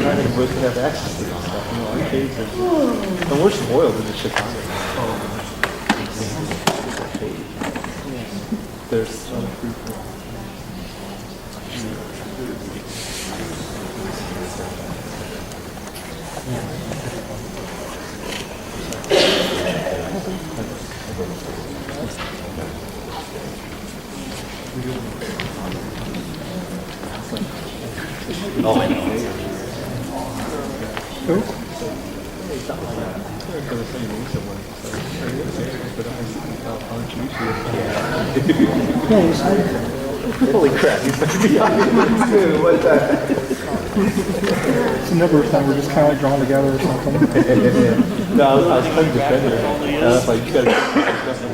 trying to get boys to have access to this stuff. You know, arcades are, and we're spoiled in Chicago. There's some free for all. Oh, I know. Who? Holy crap, he's supposed to be on too. What's that? It's a number of times we're just kind of like drawn together or something. No, I was trying to defend her. And I was like, you gotta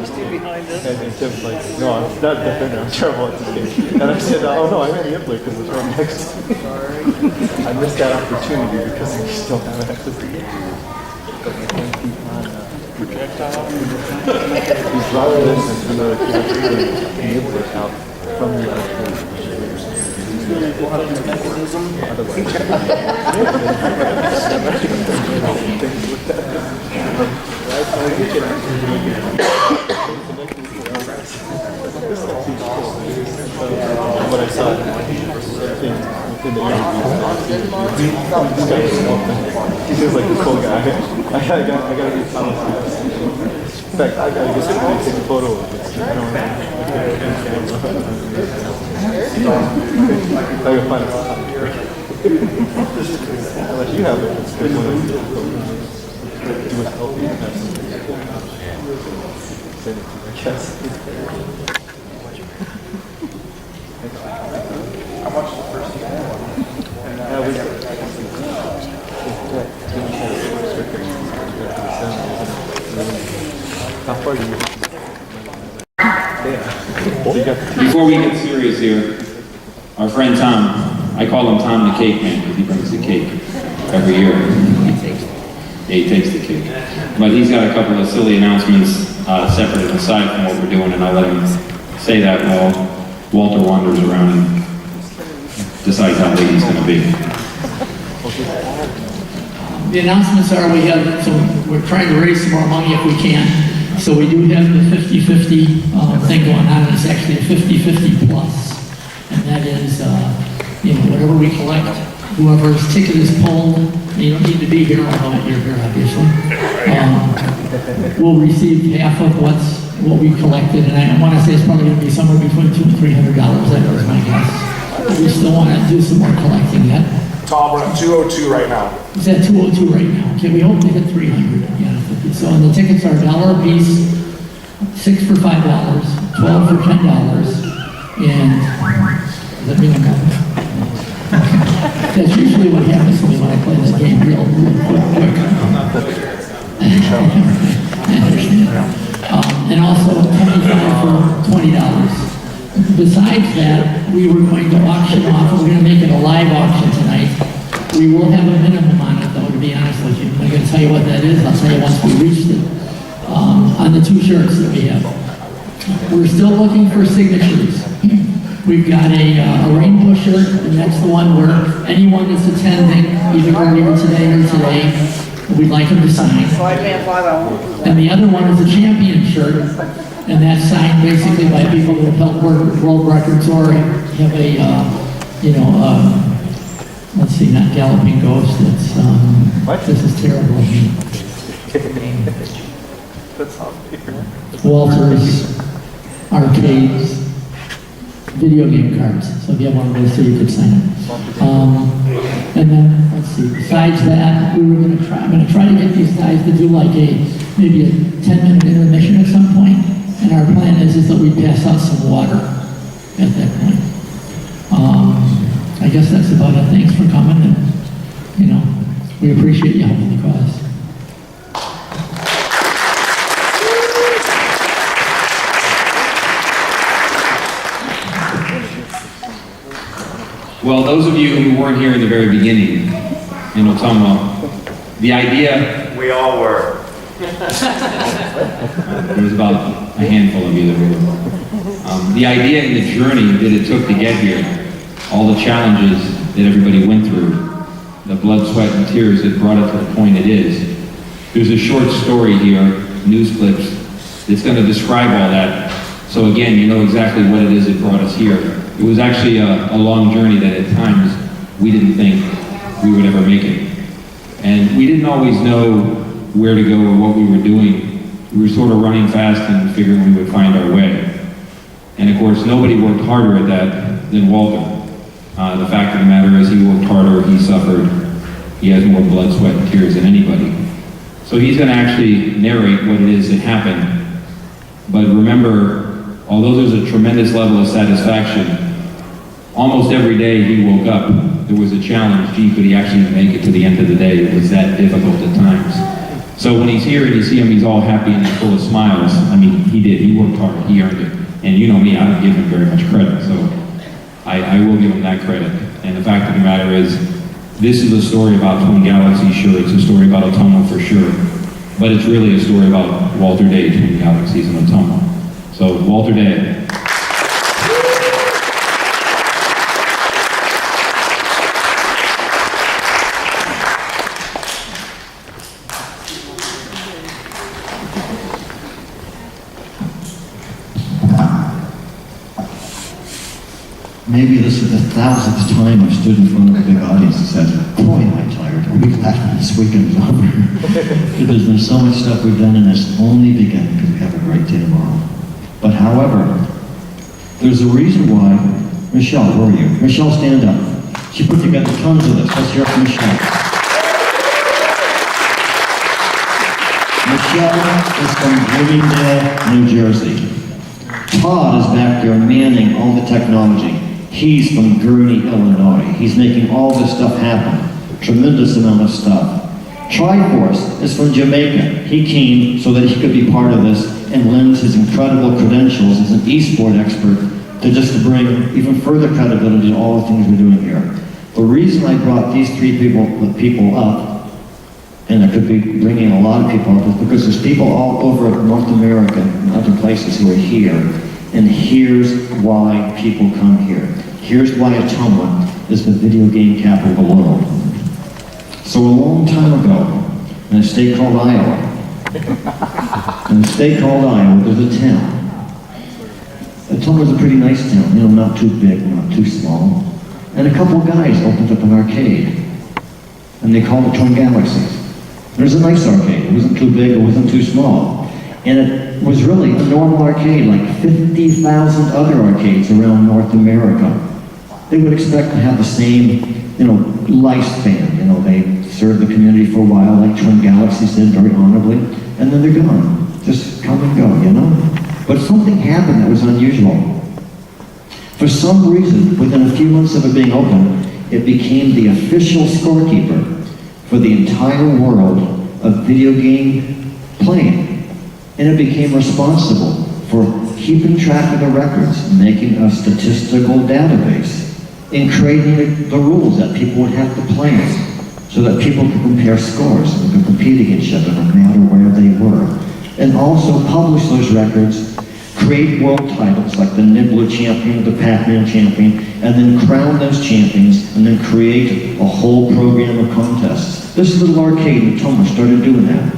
stay behind us. And Tim was like, no, I'm not defending, I'm terrible at this game. And I said, oh no, I ran the Impler because it was right next to me. I missed that opportunity because we still have access to the game. But you can't keep on projectile. He's dropping this and another kid the Impler out from the arcade. What I saw in the he seems like a cool guy. I gotta be Thomas. In fact, I gotta get somebody to take a photo of this. I don't know. I gotta find a spot. Unless you have it, it's good one. You would help you have something. Send it to me, I guess. How much is the first year? How far do you? Before we get serious here, our friend Tom, I call him Tom the Cake Man because he brings the cake every year. Yeah, he takes the cake. But he's got a couple of silly announcements separate and aside from what we're doing, and I'll let him say that while Walter wanders around and decides how late he's going to be. The announcements are so we're trying to raise some more money if we can. So we do have the 50-50 thing going on, and it's actually a 50-50 plus. And that is, whatever we collect, whoever's ticket is pulled, you don't need to be here, although you're here, obviously. We'll receive half of what we collected, and I want to say it's probably going to be somewhere between $200 and $300. That was my guess. We still want to do some more collecting yet. Tom, we're at 202 right now. It's at 202 right now. Okay, we hope to hit 300. Yeah. So the tickets are $1 a piece, 6 for $5, 12 for $10, and does that mean I'm not? That's usually what happens to me when I play this game real quick. And also 25 for $20. Besides that, we were going to auction off, we're going to make it a live auction tonight. We will have a minimum on it though, to be honest with you. I'm going to tell you what that is. I'll tell you once we reach it. On the 2 shirts that we have. We're still looking for signatures. We've got a rainbow shirt, and that's the one where anyone that's attending, either earlier today or today, we'd like them to sign. So I can't fly that one. And the other one is a champion shirt, and that's signed basically by people that have helped world records or have a, let's see, not Galloping Ghost, it's, this is terrible. Walter's Arcades video game cards. So if you have one of those two, you could sign it. And then, let's see, besides that, I'm going to try to get these guys to do like maybe a 10-minute intermission at some point. And our plan is that we pass out some water at that point. I guess that's about it. Thanks for coming, and we appreciate you helping the cause. Well, those of you who weren't here in the very beginning, in Otama, the idea... We all were. There was about a handful of you that were. The idea and the journey that it took to get here, all the challenges that everybody went through, the blood, sweat, and tears that brought it to the point it is. There's a short story here, news clips, that's going to describe all that. So again, you know exactly what it is that brought us here. It was actually a long journey that at times we didn't think we would ever make it. And we didn't always know where to go or what we were doing. We were sort of running fast and figuring we would find our way. And of course, nobody worked harder at that than Walter. The fact of the matter is he worked harder, he suffered, he has more blood, sweat, and tears than anybody. So he's going to actually narrate what it is that happened. But remember, although there's a tremendous level of satisfaction, almost every day he woke up, there was a challenge. Gee, could he actually make it to the end of the day? It was that difficult at times. So when he's here and you see him, he's all happy and he's full of smiles. I mean, he did. He worked hard. He earned it. And you know me, I don't give him very much credit. So I will give him that credit. And the fact of the matter is, this is a story about Twin Galaxies, sure. It's a story about Ottumwa for sure. But it's really a story about Walter Day, Twin Galaxies, and Ottumwa. So, Walter Day. Maybe this is the 1000th time I've stood in front of a big audience and said, boy, am I tired. Are we glad when this weekend is over? There's been so much stuff we've done, and it's only beginning because we have a great day tomorrow. But however, there's a reason why. Michelle, where are you? Michelle, stand up. She put together tons of this. Let's hear it from Michelle. Michelle is from Bloomingdale, New Jersey. Todd is back there manning all the technology. He's from Gurney, Illinois. He's making all this stuff happen. Tremendous amount of stuff. Triforce is from Jamaica. He came so that he could be part of this and lends his incredible credentials as an e-sport expert to bring even further credibility to all the things we're doing here. The reason I brought these three people up, and I could be bringing a lot of people up, is because there's people all over North America and other places who are here. And here's why people come here. Here's why Ottumwa is the video game capital of the world. So a long time ago, in a state called Iowa, there's a town. Ottumwa's a pretty nice town, you know, not too big, not too small. And a couple of guys opened up an arcade, and they called it Twin Galaxies. There's a nice arcade. It wasn't too big, it wasn't too small. And it was really a normal arcade, like 50,000 other arcades around North America. They would expect to have the same, lifespan. They served the community for a while, like Twin Galaxies did, very honorably, and then they're gone. Just come and go, But something happened that was unusual. For some reason, within a few months of it being open, it became the official scorekeeper for the entire world of video game playing. And it became responsible for keeping track of the records, making a statistical database, and creating the rules that people would have to play so that people could compare scores and could compete against each other no matter where they were. And also publish those records, create world titles like the Nibbler champion, the Pac-Man champion, and then crown those champions, and then create a whole program of contests. This little arcade in Ottumwa started doing that.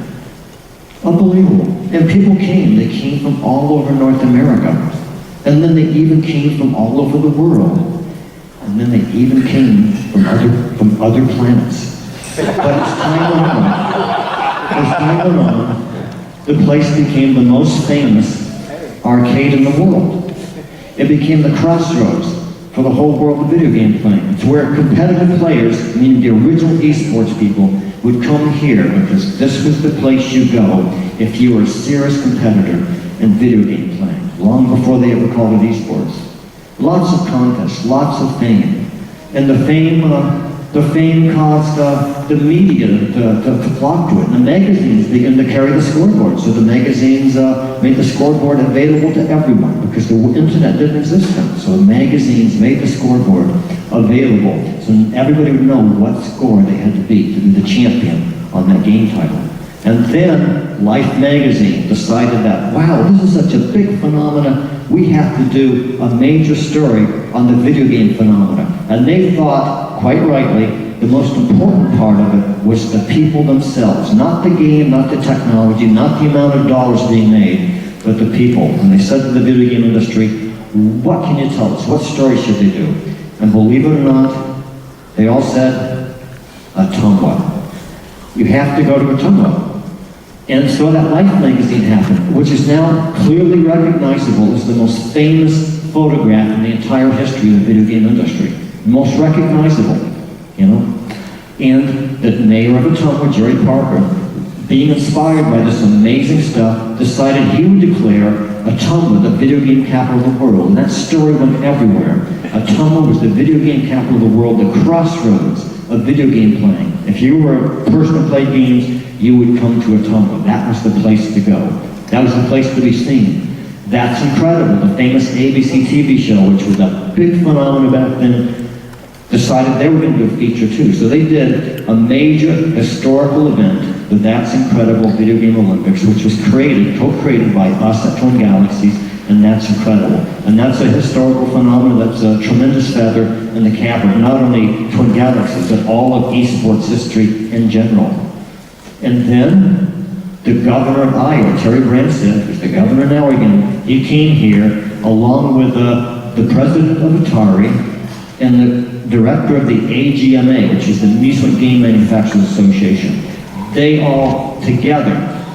Unbelievable. And people came. They came from all over North America. And then they even came from all over the world. And then they even came from other planets. But as time went on, the place became the most famous arcade in the world. It became the crossroads for the whole world of video game playing. It's where competitive players, meaning the original esports people, would come here because this was the place you go if you were a serious competitor in video game playing, long before they ever called it esports. Lots of contests, lots of fame. And the fame caused the media to flock to it. And the magazines began to carry the scoreboard. So the magazines made the scoreboard available to everyone because the internet didn't exist then. So the magazines made the scoreboard available so everybody would know what score they had to beat to be the champion on that game title. And then Life magazine decided that, wow, this is such a big phenomenon, we have to do a major story on the video game phenomena. And they thought, quite rightly, the most important part of it was the people themselves. Not the game, not the technology, not the amount of dollars being made, but the people. And they said to the video game industry, what can you tell us? What story should they do? And believe it or not, they all said, Ottumwa. You have to go to Ottumwa. And so that Life magazine happened, which is now clearly recognizable as the most famous photograph in the entire history of the video game industry. Most recognizable, you know? And the mayor of Ottumwa, Jerry Parker, being inspired by this amazing stuff, decided he would declare Ottumwa the video game capital of the world. And that story went everywhere. Ottumwa was the video game capital of the world, the crossroads of video game playing. If you were a person who played games, you would come to Ottumwa. That was the place to go. That was the place to be seen. That's Incredible, the famous ABC TV show, which was a big phenomenon back then, decided they were going to do a feature too. So they did a major historical event, the That's Incredible Video Game Olympics, which was co-created by us at Twin Galaxies, and That's Incredible. And that's a historical phenomenon, that's a tremendous feather in the cap of not only Twin Galaxies, but all of esports history in general. And then, the governor of Iowa, Terry Branstad, who's the governor now again, he came here along with the president of Atari and the director of the AGMA, which is the Amusement Game Manufacturers Association. They all together,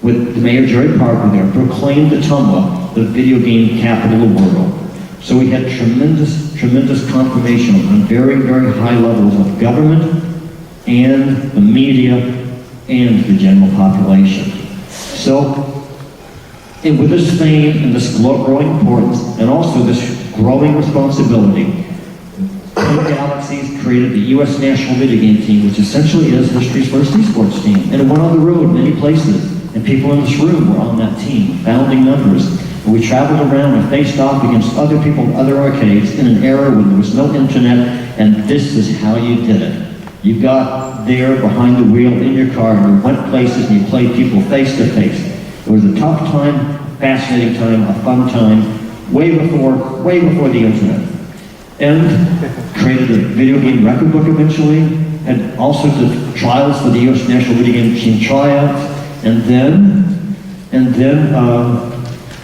with the mayor Jerry Parker there, proclaimed Ottumwa the video game capital of the world. So we had tremendous confirmation on very, very high levels of government and the media and the general population. So, and with this fame and this growing importance, and also this growing responsibility, Twin Galaxies created the U.S. National Video Game Team, which essentially is history's first esports team. And it went on the road many places, and people in this room were on that team, founding members. And we traveled around and faced off against other people in other arcades in an era when there was no internet, and this is how you did it. You got there behind the wheel in your car, and you went places and you played people face to face. It was a tough time, fascinating time, a fun time, way before the internet. And created a video game record book eventually, had all sorts of trials for the U.S. National Video Game Team tryouts, and then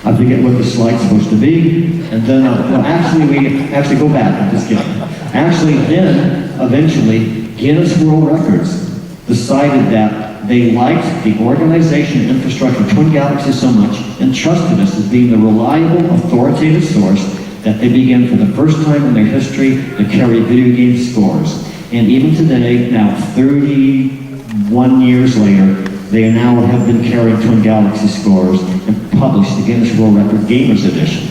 I forget what the slide's supposed to be, and then, actually go back, I'm just kidding. Actually then, eventually, Guinness World Records decided that they liked the organization and infrastructure of Twin Galaxies so much and trusted us as being the reliable, authoritative source that they began for the first time in their history to carry video game scores. And even today, now 31 years later, they now have been carrying Twin Galaxy scores and published the Guinness World Record Gamers Edition.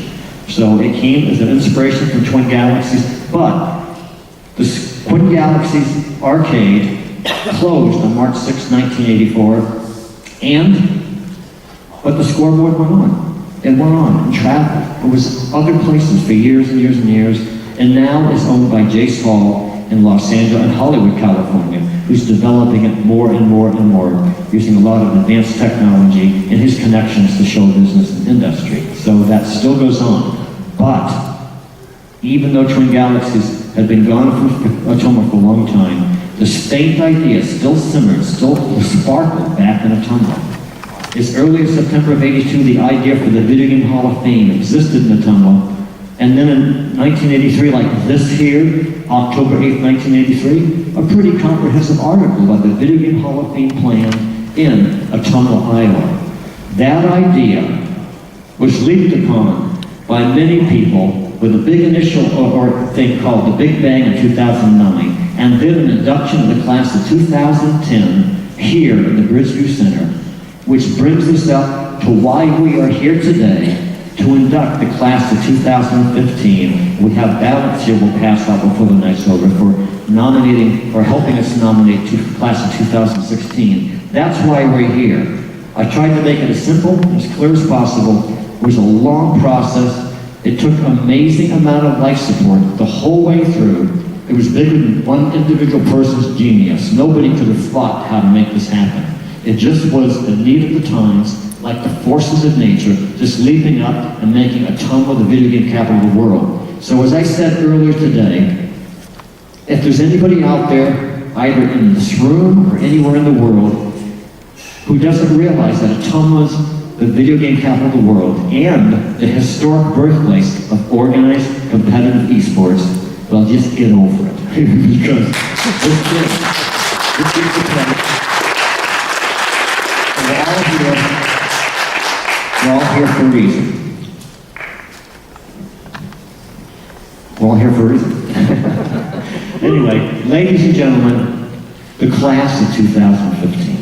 So it came as an inspiration from Twin Galaxies, but the Twin Galaxies arcade closed on March 6, 1984, but the scoreboard went on. It went on and traveled. It was other places for years and years and years, and now is owned by Jace Hall in Los Angeles and Hollywood, California, who's developing it more and more and more, using a lot of advanced technology and his connections to show business and industry. So that still goes on. But even though Twin Galaxies had been gone from Ottumwa for a long time, the state idea still simmered, still sparkled back in Ottumwa. As early as September of '82, the idea for the Video Game Hall of Fame existed in Ottumwa. And then in 1983, like this here, October 8, 1983, a pretty comprehensive article about the Video Game Hall of Fame plan in Ottumwa, Iowa. That idea was leaped upon by many people with a big initial or thing called the Big Bang in 2009, and then an induction of the class of 2010 here in the Bridgeview Center, which brings us up to why we are here today to induct the class of 2015. We have ballots here we'll pass out before the night's over for nominating or helping us nominate the class of 2016. That's why we're here. I tried to make it as simple, as clear as possible. It was a long process. It took an amazing amount of life support the whole way through. It was bigger than one individual person's genius. Nobody could have thought how to make this happen. It just was the need of the times, like the forces of nature, just leaping up and making Ottumwa the video game capital of the world. So as I said earlier today, If there's anybody out there, either in this room or anywhere in the world, who doesn't realize that Otuma's the video game capital of the world and the historic birthplace of organized competitive esports, well, just get over it. Because this is the credit. We're all here for a reason. We're all here for a reason. Anyway, ladies and gentlemen, the class of 2015.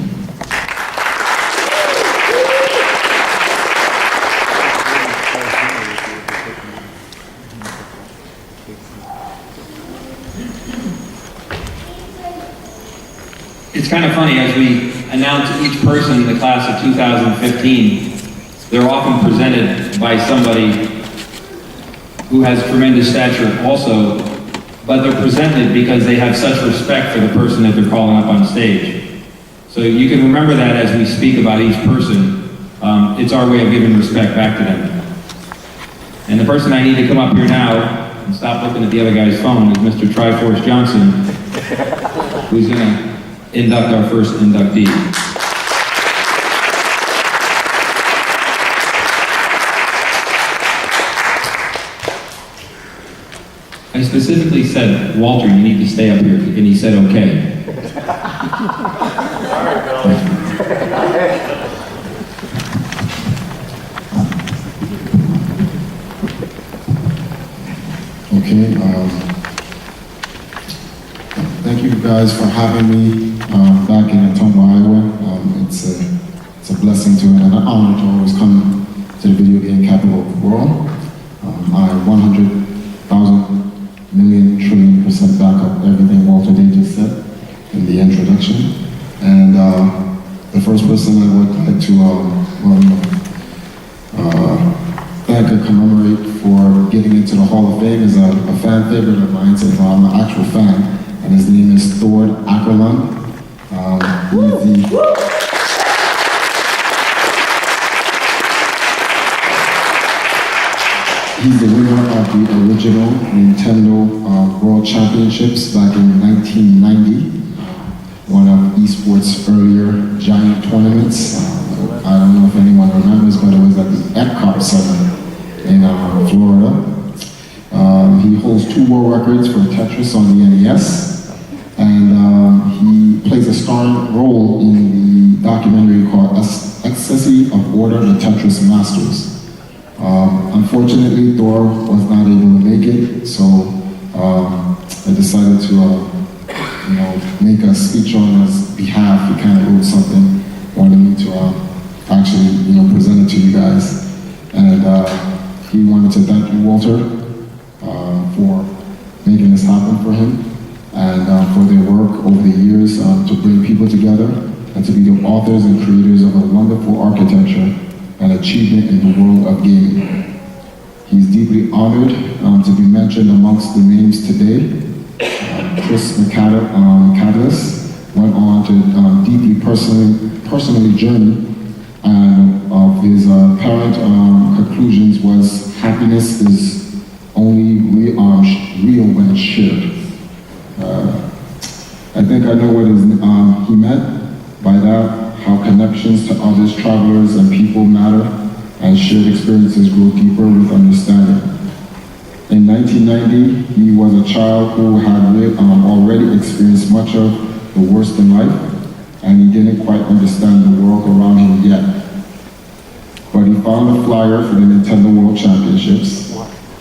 It's kind of funny, as we announce each person in the class of 2015, they're often presented by somebody who has tremendous stature also, but they're presented because they have such respect for the person that they're calling up on stage. So you can remember that as we speak about each person. It's our way of giving respect back to them. And the person I need to come up here now and stop looking at the other guy's phone is Mr. Triforce Johnson, who's going to induct our first inductee. I specifically said, Walter, you need to stay up here, and he said, okay. Okay, thank you guys for having me back in Ottumwa, Iowa. It's a blessing to and an honor to always come to the video game capital of the world. I 100,000 million trillion% back up everything Walter Day just said in the introduction. And the first person I would like to thank and commemorate for getting into the Hall of Fame is a fan favorite of mine, so I'm an actual fan, and his name is Thord Ackerlund. He's the winner of the original Nintendo World Championships back in 1990. One of esports' earlier giant tournaments. I don't know if anyone remembers, but it was at the Epcot Center in Florida. He holds 2 world records for Tetris on the NES, and he plays a starring role in the documentary called Ecstasy of Order, the Tetris Masters. Unfortunately, Thor was not able to make it, so I decided to make a speech on his behalf. He kind of wrote something, wanted me to actually present it to you guys. And he wanted to thank you, Walter, for making this happen for him, and for their work over the years to bring people together and to be the authors and creators of a wonderful architecture and achievement in the world of gaming. He's deeply honored to be mentioned amongst the names today. Chris McCandless went on to deeply personally journey, and of his apparent conclusions was happiness is only real when it's shared. I think I know what he meant by that, how connections to others, travelers, and people matter, and shared experiences grow deeper with understanding. In 1990, he was a child who had already experienced much of the worst in life, and he didn't quite understand the world around him yet. But he found a flyer for the Nintendo World Championships,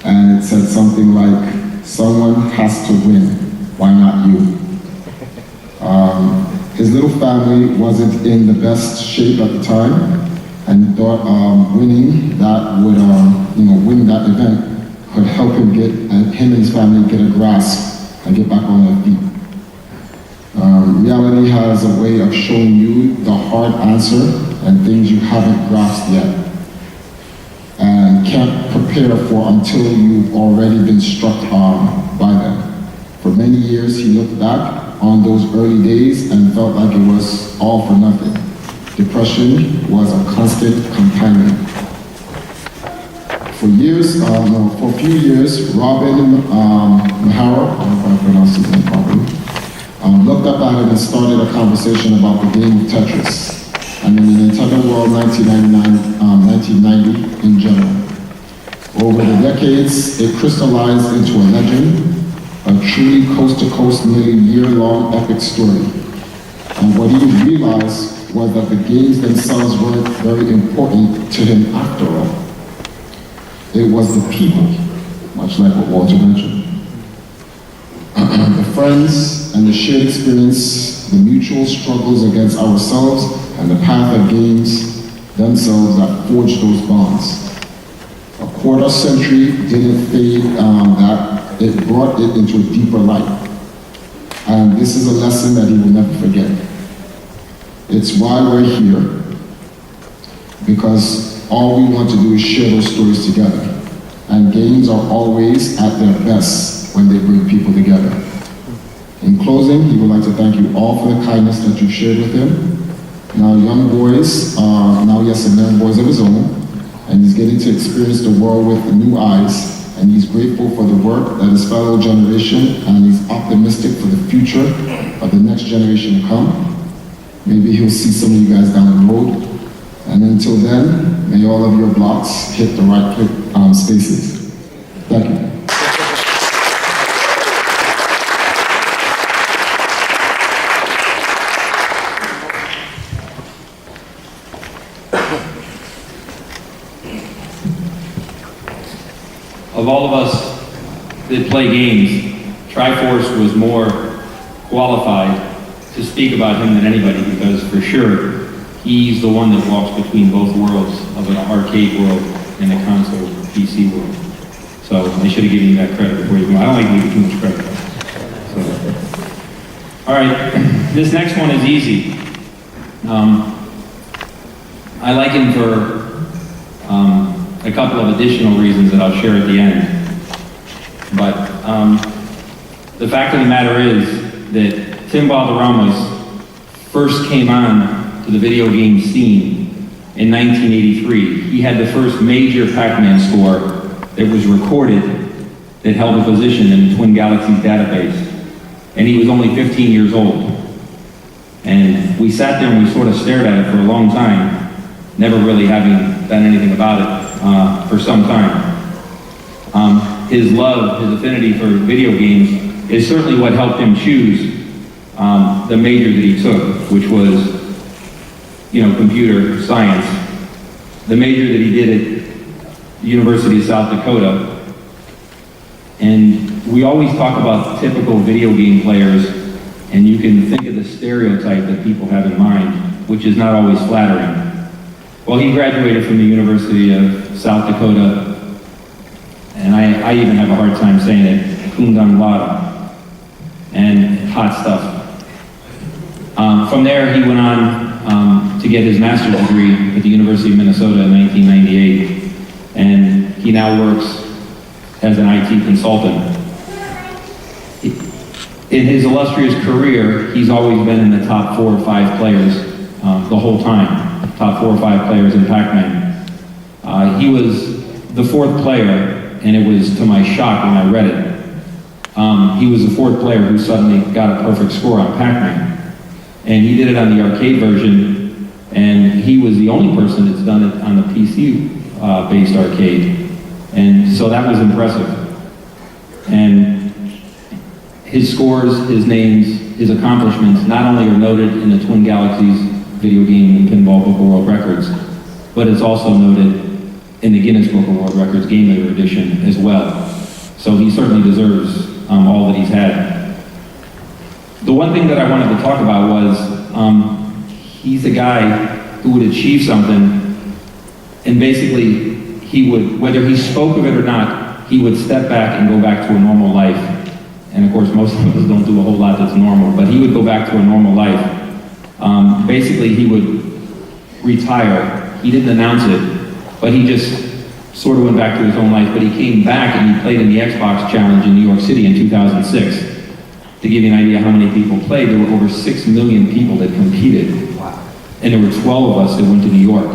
and it said something like, "Someone has to win, why not you?" His little family wasn't in the best shape at the time, and he thought winning that would, winning that event could help him him and his family get a grasp and get back on their feet. Reality has a way of showing you the hard answer and things you haven't grasped yet, and can't prepare for until you've already been struck by them. For many years, he looked back on those early days and felt like it was all for nothing. Depression was a constant companion. For a few years, Robin Mahara, I don't know if I pronounced his name properly, looked up at him and started a conversation about the game of Tetris, and in the Nintendo World 1990 in general. Over the decades, it crystallized into a legend, a truly coast-to-coast, nearly year-long epic story. And what he realized was that the games themselves weren't very important to him after all. It was the people, much like what Walter mentioned. The friends and the shared experience, the mutual struggles against ourselves, and the path of games themselves that forged those bonds. A quarter century didn't fade that, it brought it into a deeper light. And this is a lesson that he will never forget. It's why we're here, because all we want to do is share those stories together. And games are always at their best when they bring people together. In closing, he would like to thank you all for the kindness that you shared with him. Now young boys are now young boys of his own, and he's getting to experience the world with new eyes, and he's grateful for the work that his fellow generation, and he's optimistic for the future of the next generation to come. Maybe he'll see some of you guys down the road. And until then, may all of your blocks hit the right spaces. Thank you. Of all of us that play games, Triforce was more qualified to speak about him than anybody, because for sure, he's the one that walks between both worlds of an arcade world and a console PC world. So I should have given you that credit before you go. I don't like to give you too much credit. So. All right, this next one is easy. I like him for a couple of additional reasons that I'll share at the end. But the fact of the matter is that Tim Balderrama's first came on to the video game scene in 1983. He had the first major Pac-Man score that was recorded that held a position in the Twin Galaxies database. And he was only 15 years old. And we sat there and we sort of stared at it for a long time, never really having done anything about it for some time. His love, his affinity for video games is certainly what helped him choose the major that he took, which was, computer science. The major that he did at the University of South Dakota. And we always talk about typical video game players, and you can think of the stereotype that people have in mind, which is not always flattering. Well, he graduated from the University of South Dakota, and I even have a hard time saying it, Kundam Lada, and hot stuff. From there, he went on to get his master's degree at the University of Minnesota in 1998, and he now works as an IT consultant. In his illustrious career, he's always been in the top 4 or 5 players the whole time, top 4 or 5 players in Pac-Man. He was the 4th player, and it was to my shock when I read it. He was the 4th player who suddenly got a perfect score on Pac-Man. And he did it on the arcade version, and he was the only person that's done it on the PC-based arcade. And so that was impressive. And his scores, his names, his accomplishments not only are noted in the Twin Galaxies Video Game and Pinball Book of World Records, but it's also noted in the Guinness Book of World Records Game Maker Edition as well. So he certainly deserves all that he's had. The one thing that I wanted to talk about was he's a guy who would achieve something, and basically he would, whether he spoke of it or not, he would step back and go back to a normal life. And of course, most of us don't do a whole lot that's normal, but he would go back to a normal life. Basically, he would retire. He didn't announce it, but he just sort of went back to his own life. But he came back and he played in the Xbox Challenge in New York City in 2006. To give you an idea how many people played, there were over 6 million people that competed. And there were 12 of us that went to New York.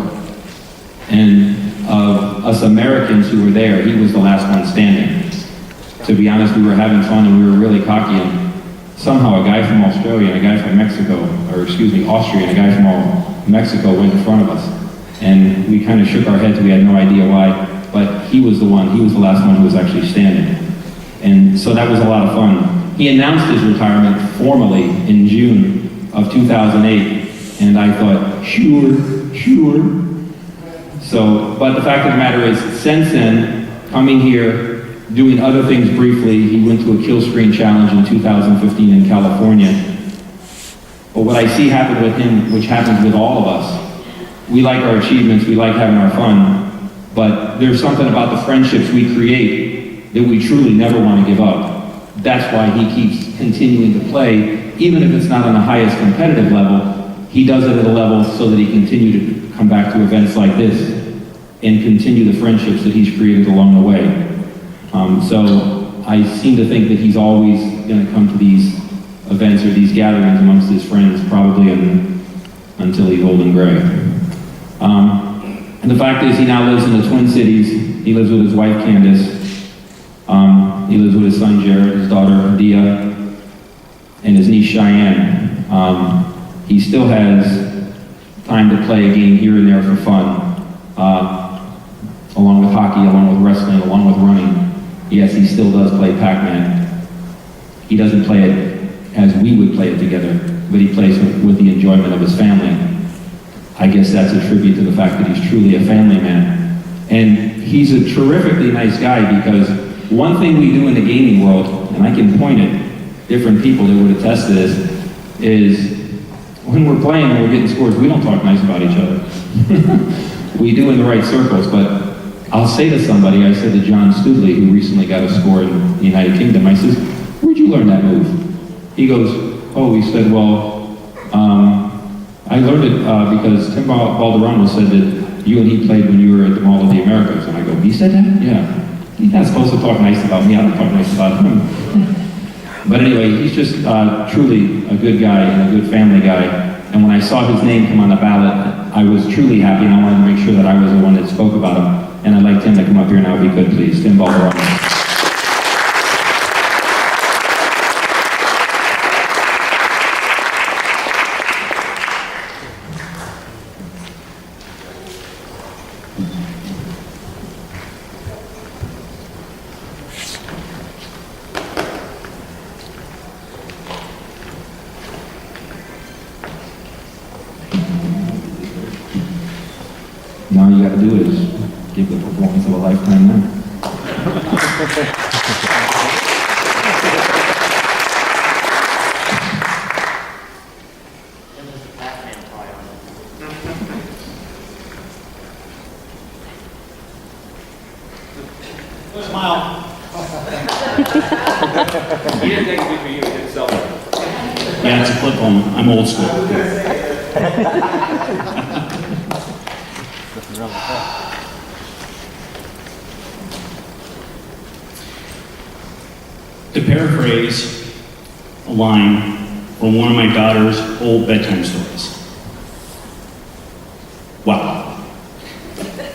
And of us Americans who were there, he was the last one standing. To be honest, we were having fun and we were really cocky, and somehow a guy from Australia and a guy from Mexico, or excuse me, Austria and a guy from Mexico went in front of us. And we kind of shook our heads, we had no idea why, but he was the last one who was actually standing. And so that was a lot of fun. He announced his retirement formally in June of 2008, and I thought, sure. So, but the fact of the matter is, since then, coming here, doing other things briefly, he went to a kill screen challenge in 2015 in California. But what I see happen with him, which happens with all of us, we like our achievements, we like having our fun, but there's something about the friendships we create that we truly never want to give up. That's why he keeps continuing to play, even if it's not on the highest competitive level. He does it at a level so that he can continue to come back to events like this and continue the friendships that he's created along the way. So I seem to think that he's always going to come to these events or these gatherings amongst his friends, probably until he's old and gray. And the fact is, he now lives in the Twin Cities. He lives with his wife, Candace. He lives with his son, Jared, his daughter, Dia, and his niece, Cheyenne. He still has time to play a game here and there for fun, along with hockey, along with wrestling, along with running. Yes, he still does play Pac-Man. He doesn't play it as we would play it together, but he plays with the enjoyment of his family. I guess that's a tribute to the fact that he's truly a family man. And he's a terrifically nice guy, because one thing we do in the gaming world, and I can point at different people that would attest to this, is when we're playing and we're getting scores, we don't talk nice about each other. We do in the right circles, but I'll say to somebody, I said to John Studley, who recently got a score in the United Kingdom, I said, where'd you learn that move? He goes, he said, well, I learned it because Tim Balderrama said that you and he played when you were at the Mall of the Americas. And I go, he said that? Yeah. He's not supposed to talk nice about me, I don't talk nice about him. But anyway, he's just truly a good guy and a good family guy. And when I saw his name come on the ballot, I was truly happy, and I wanted to make sure that I was the one that spoke about him. And I'd like Tim to come up here now if he could, please. Tim Balderrama. Now all you got to do is give the performance of a lifetime now. Smile. He didn't take a picture of you, he did a selfie. Yeah, it's a flip phone. I'm old school. To paraphrase a line from one of my daughter's old bedtime stories. Wow.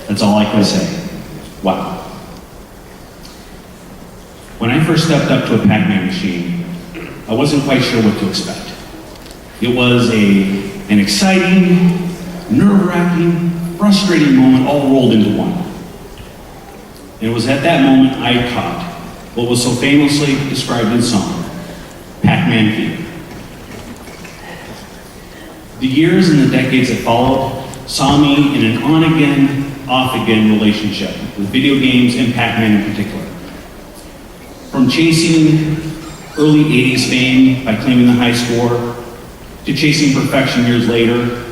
That's all I can say. Wow. When I first stepped up to a Pac-Man machine, I wasn't quite sure what to expect. It was an exciting, nerve-wracking, frustrating moment all rolled into one. And it was at that moment I caught what was so famously described in song, Pac-Man fever. The years and the decades that followed saw me in an on-again, off-again relationship with video games and Pac-Man in particular. From chasing early 80s fame by claiming the high score, to chasing perfection years later,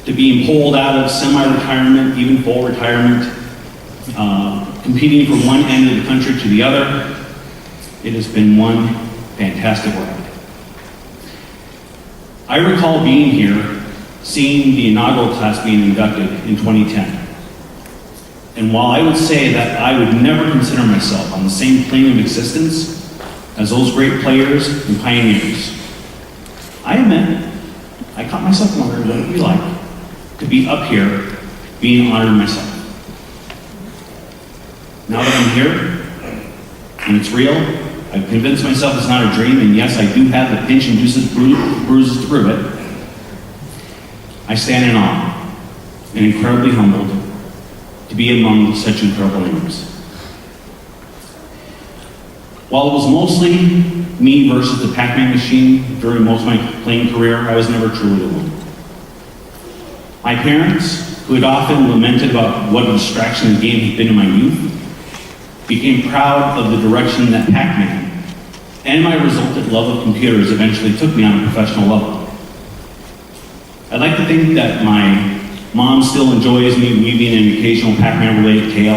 to being pulled out of semi-retirement, even full retirement, competing from one end of the country to the other. It has been one fantastic ride. I recall being here, seeing the inaugural class being inducted in 2010. And while I would say that I would never consider myself on the same plane of existence as those great players and pioneers, I admit, I caught myself wondering what it would be like to be up here being honored myself. Now that I'm here, and it's real, I've convinced myself it's not a dream, and yes, I do have the pinch and bruises to prove it. I stand in awe and incredibly humbled to be among such incredible names. While it was mostly me versus the Pac-Man machine during most of my playing career, I was never truly alone. My parents, who had often lamented about what a distraction the game had been in my youth, became proud of the direction that Pac-Man and my resultant love of computers eventually took me on a professional level. I'd like to think that my mom still enjoys me weaving an occasional Pac-Man related tale.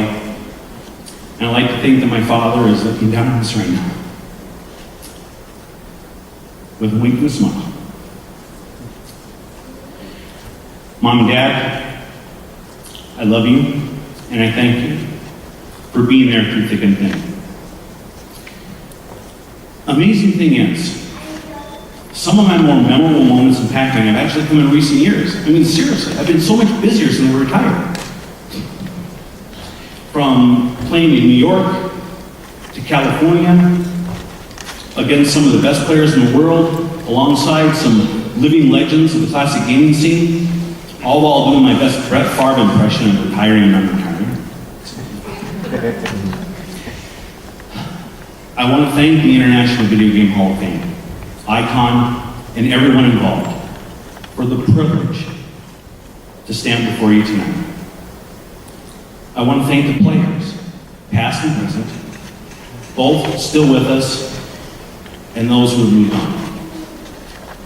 And I'd like to think that my father is looking down on us right now with a wink and a smile. Mom and Dad, I love you and I thank you for being there through thick and thin. Amazing thing is, some of my more memorable moments in Pac-Man have actually come in recent years. I mean, seriously, I've been so much busier since I retired. From playing in New York to California against some of the best players in the world, alongside some living legends of the classic gaming scene, all while doing my best Brett Favre impression of retiring and unretiring. I want to thank the International Video Game Hall of Fame, ICON, and everyone involved for the privilege to stand before you tonight. I want to thank the players, past and present, both still with us, and those who have moved on.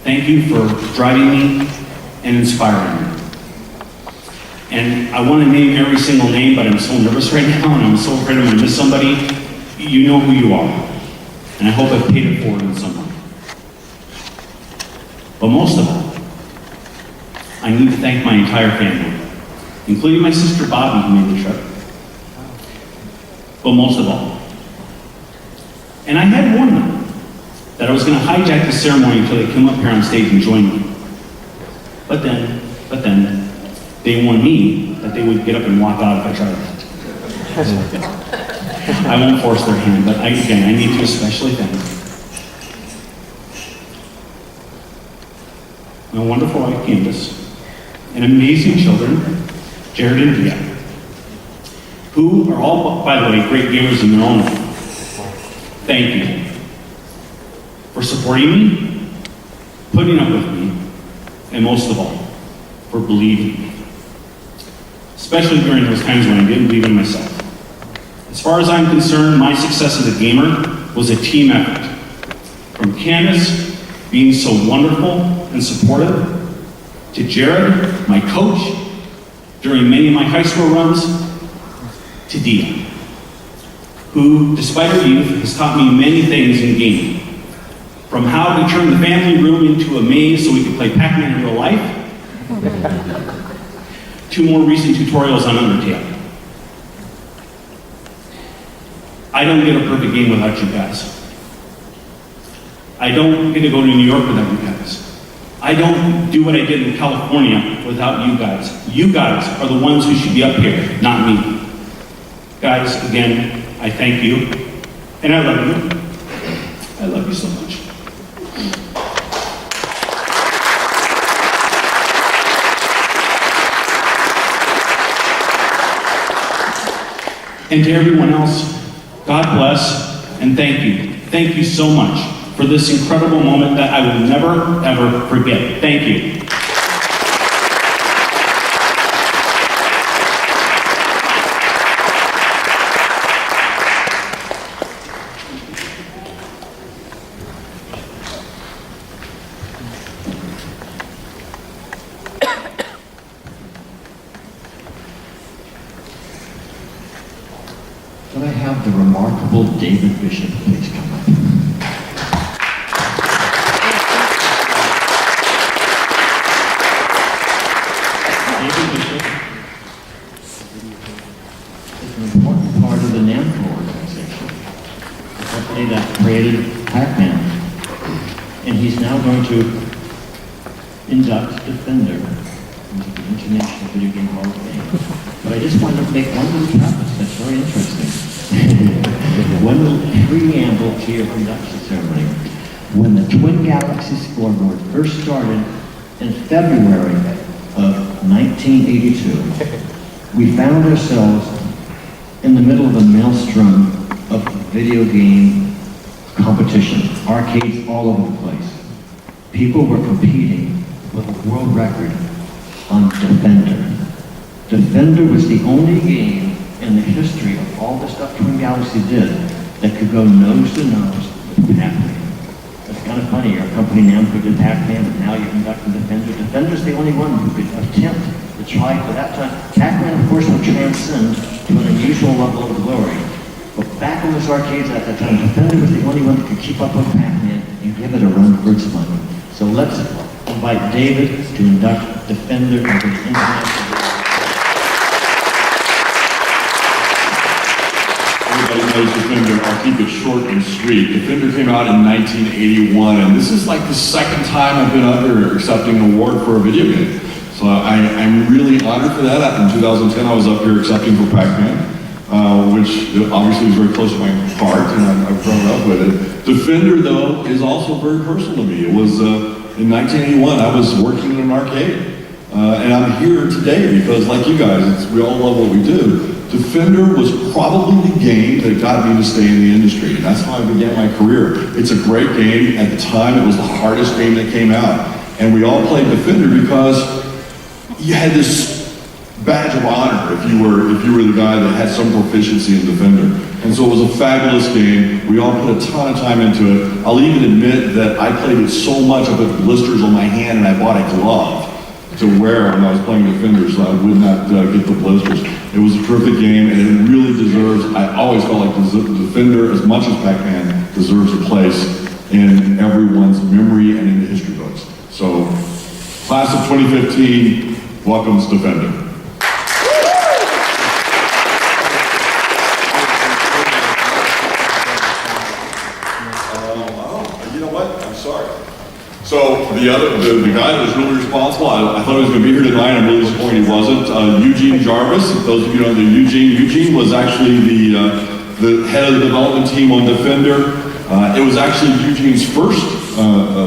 Thank you for driving me and inspiring me. And I want to name every single name, but I'm so nervous right now, and I'm so afraid I'm going to miss somebody. You know who you are, and I hope I've paid it forward in some way. But most of all, I need to thank my entire family, including my sister Bobby, who made the trip. But most of all, and I had warned them that I was going to hijack the ceremony until they came up here on stage and joined me. But then, they warned me that they would get up and walk out if I tried that. I won't force their hand, but I need to especially thank my wonderful wife, Candace, and amazing children, Jared and Dia, who are all, by the way, great gamers in their own way. Thank you for supporting me, putting up with me, and most of all, for believing me. Especially during those times when I didn't believe in myself. As far as I'm concerned, my success as a gamer was a team effort. From Candace being so wonderful and supportive, to Jared, my coach, during many of my high school runs, to Dia, who, despite her youth, has taught me many things in gaming. From how to turn the family room into a maze so we could play Pac-Man in real life, to more recent tutorials on Undertale. I don't get a perfect game without you guys. I don't get to go to New York without you guys. I don't do what I did in California without you guys. You guys are the ones who should be up here, not me. Guys, again, I thank you, and I love you. I love you so much. And to everyone else, God bless and thank you. Thank you so much for this incredible moment that I will never, ever forget. Thank you. Could I have the remarkable David Bishop please come up? David Bishop is an important part of the Namco organization, the company that created Pac-Man. And he's now going to induct Defender into the International Video Game Hall of Fame. But I just wanted to make one little preface that's very interesting. One little preamble to your induction ceremony. When the Twin Galaxy scoreboard first started in February of 1982, we found ourselves in the middle of a maelstrom of video game competition, arcades all over the place. People were competing for the world record on Defender. Defender was the only game in the history of all the stuff Twin Galaxy did that could go nose to nose with Pac-Man. It's kind of funny, your company now could do Pac-Man, and now you're conducting Defender. Defender's the only one who could attempt to try for that time. Pac-Man, of course, would transcend to an unusual level of glory. But back in those arcades at that time, Defender was the only one that could keep up with Pac-Man and give it a run for its money. So let's invite David to induct Defender into the international. Everybody knows Defender. I'll keep it short and sweet. Defender came out in 1981, and this is like the second time I've been up here accepting an award for a video game. So I'm really honored for that. In 2010, I was up here accepting for Pac-Man, which obviously is very close to my heart, and I've grown up with it. Defender, though, is also very personal to me. It was in 1981, I was working in an arcade, and I'm here today because, like you guys, we all love what we do. Defender was probably the game that got me to stay in the industry. That's how I began my career. It's a great game. At the time, it was the hardest game that came out. And we all played Defender because you had this badge of honor if you were the guy that had some proficiency in Defender. And so it was a fabulous game. We all put a ton of time into it. I'll even admit that I played it so much I put blisters on my hand and I bought a glove to wear when I was playing Defender so I would not get the blisters. It was a terrific game, and it really deserves, I always felt like the Defender, as much as Pac-Man, deserves a place in everyone's memory and in the history books. So, class of 2015 welcomes Defender. You know what? I'm sorry. So the guy that was really responsible, I thought he was going to be here tonight. I'm really disappointed he wasn't. Eugene Jarvis. Those of you know Eugene was actually the head of the development team on Defender. It was actually Eugene's first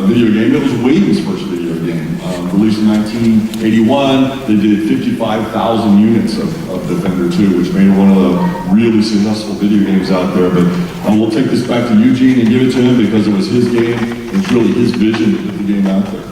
video game. It was Wayne's first video game. Released in 1981. They did 55,000 units of Defender 2, which made it one of the really successful video games out there. But we'll take this back to Eugene and give it to him because it was his game. It's really his vision to put the game out there.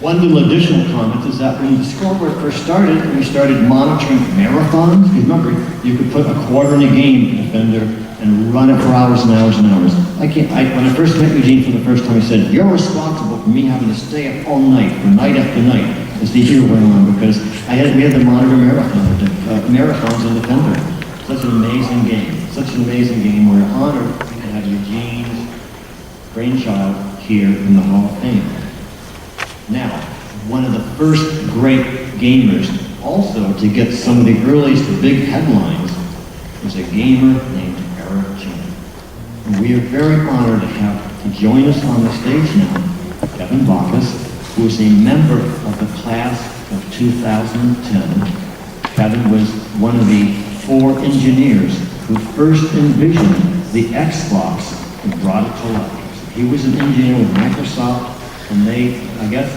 One little additional comment is that when the scoreboard first started, we started monitoring marathons. Remember, you could put a quarter in a game in Defender and run it for hours and hours and hours. When I first met Eugene for the first time, he said, "You're responsible for me having to stay up all night, for night after night," as the year went on, because we had to monitor marathons in Defender. Such an amazing game. Such an amazing game. We're honored to have Eugene's brainchild here in the Hall of Fame. Now, one of the first great gamers also to get some of the earliest big headlines was a gamer named Eric Chan. And we are very honored to have to join us on the stage now, Kevin Bacchus, who is a member of the class of 2010. Kevin was one of the 4 engineers who first envisioned the Xbox and brought it to life. He was an engineer with Microsoft, and I guess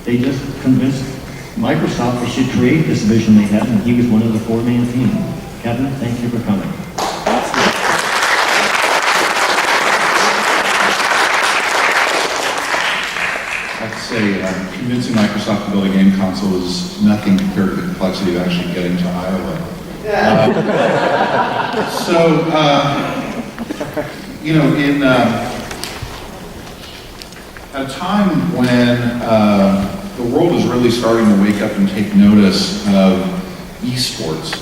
they just convinced Microsoft they should create this vision they had, and he was one of the 4-man team. Kevin, thank you for coming. I'd say convincing Microsoft to build a game console is nothing compared to the complexity of actually getting to Iowa. At a time when the world is really starting to wake up and take notice of esports,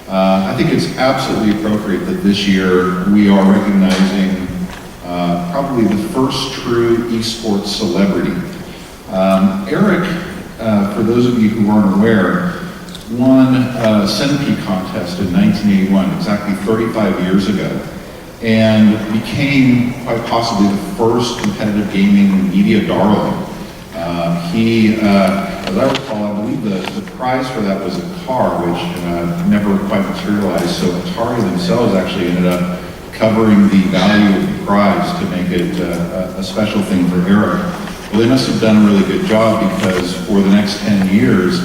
I think it's absolutely appropriate that this year we are recognizing probably the first true esports celebrity. Eric, for those of you who aren't aware, won a Centipede contest in 1981, exactly 35 years ago. and became quite possibly the first competitive gaming media darling. As I recall, I believe the prize for that was a car, which never quite materialized, so Atari themselves actually ended up covering the value of the prize to make it a special thing for Eric. Well, they must have done a really good job, because for the next 10 years,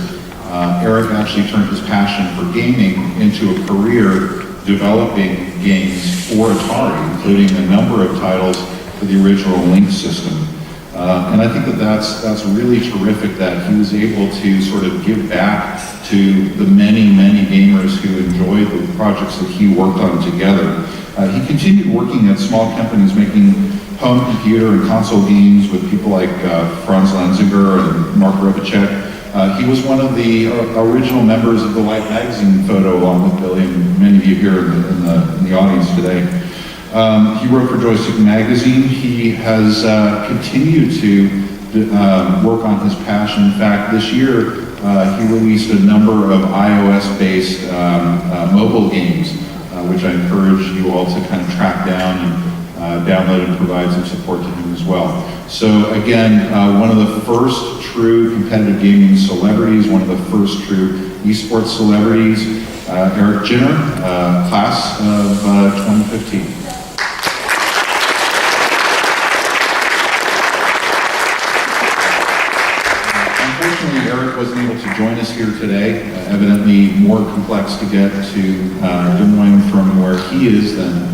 Eric actually turned his passion for gaming into a career developing games for Atari, including a number of titles for the original Link system. And I think that that's really terrific that he was able to sort of give back to the many, many gamers who enjoyed the projects that he worked on together. He continued working at small companies making home computer and console games with people like Franz Lanziger and Mark Robicek. He was one of the original members of the Light magazine photo, along with Billy and many of you here in the audience today. He wrote for Joystick Magazine. He has continued to work on his passion. In fact, this year he released a number of iOS-based mobile games, which I encourage you all to kind of track down and download and provide some support to him as well. So again, one of the first true competitive gaming celebrities, one of the first true esports celebrities, Eric Jenner, class of 2015. Unfortunately, Eric wasn't able to join us here today. Evidently more complex to get to Des Moines from where he is than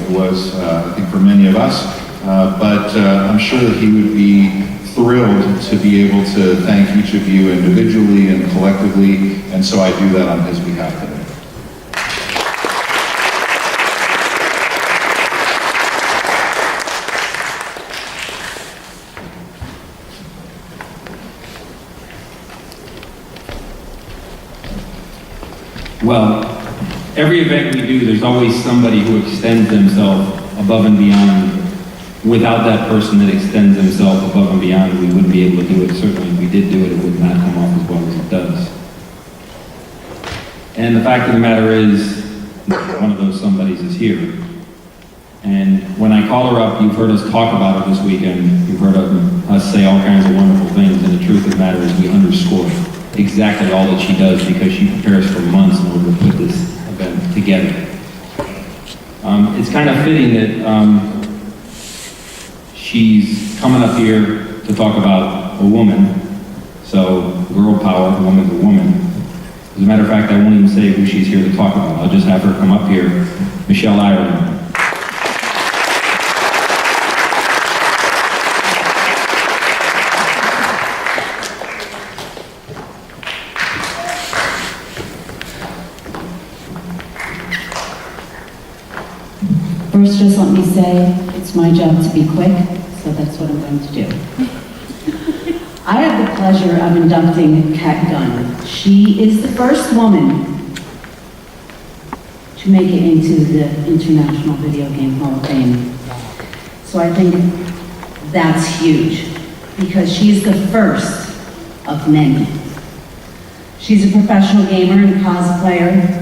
it was, I think, for many of us. But I'm sure that he would be thrilled to be able to thank each of you individually and collectively, and so I do that on his behalf today. Well, every event we do, there's always somebody who extends themselves above and beyond. Without that person that extends himself above and beyond, we wouldn't be able to do it. Certainly, if we did do it, it would not come off as well as it does. And the fact of the matter is, one of those somebodies is here. And when I call her up, you've heard us talk about her this weekend. You've heard us say all kinds of wonderful things, and the truth of the matter is we underscore exactly all that she does, because she prepares for months in order to put this event together. It's kind of fitting that she's coming up here to talk about a woman. So, girl power, woman's a woman. As a matter of fact, I won't even say who she's here to talk about. I'll just have her come up here. Michelle Ireland. First, just let me say, it's my job to be quick, so that's what I'm going to do. I have the pleasure of inducting Kat Gunn. She is the first woman to make it into the International Video Game Hall of Fame. So I think that's huge, because she's the first of many. She's a professional gamer and cosplayer.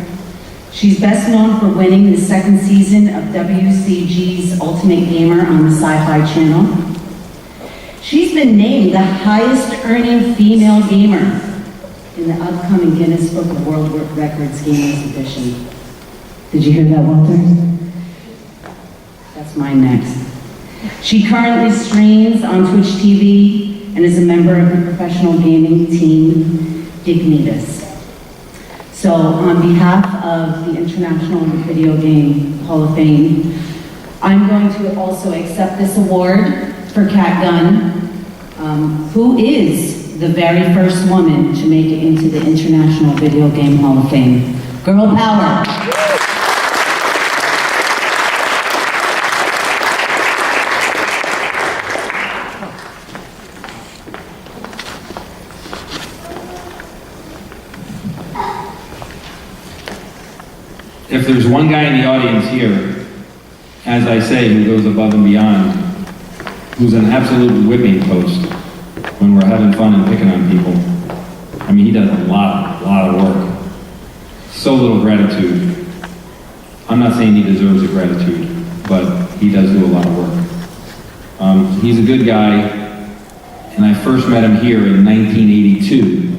She's best known for winning the second season of WCG's Ultimate Gamer on the Sci-Fi Channel. She's been named the highest earning female gamer in the upcoming Guinness Book of World Records Gamers Edition. Did you hear that, Walter? That's mine next. She currently streams on Twitch TV and is a member of the professional gaming team Dignitas. So on behalf of the International Video Game Hall of Fame, I'm going to also accept this award for Kat Gunn, who is the very first woman to make it into the International Video Game Hall of Fame. Girl power! If there's one guy in the audience here, as I say, who goes above and beyond, who's an absolute whipping post when we're having fun and picking on people, I mean, he does a lot of work. So little gratitude. I'm not saying he deserves the gratitude, but he does do a lot of work. He's a good guy, and I first met him here in 1982.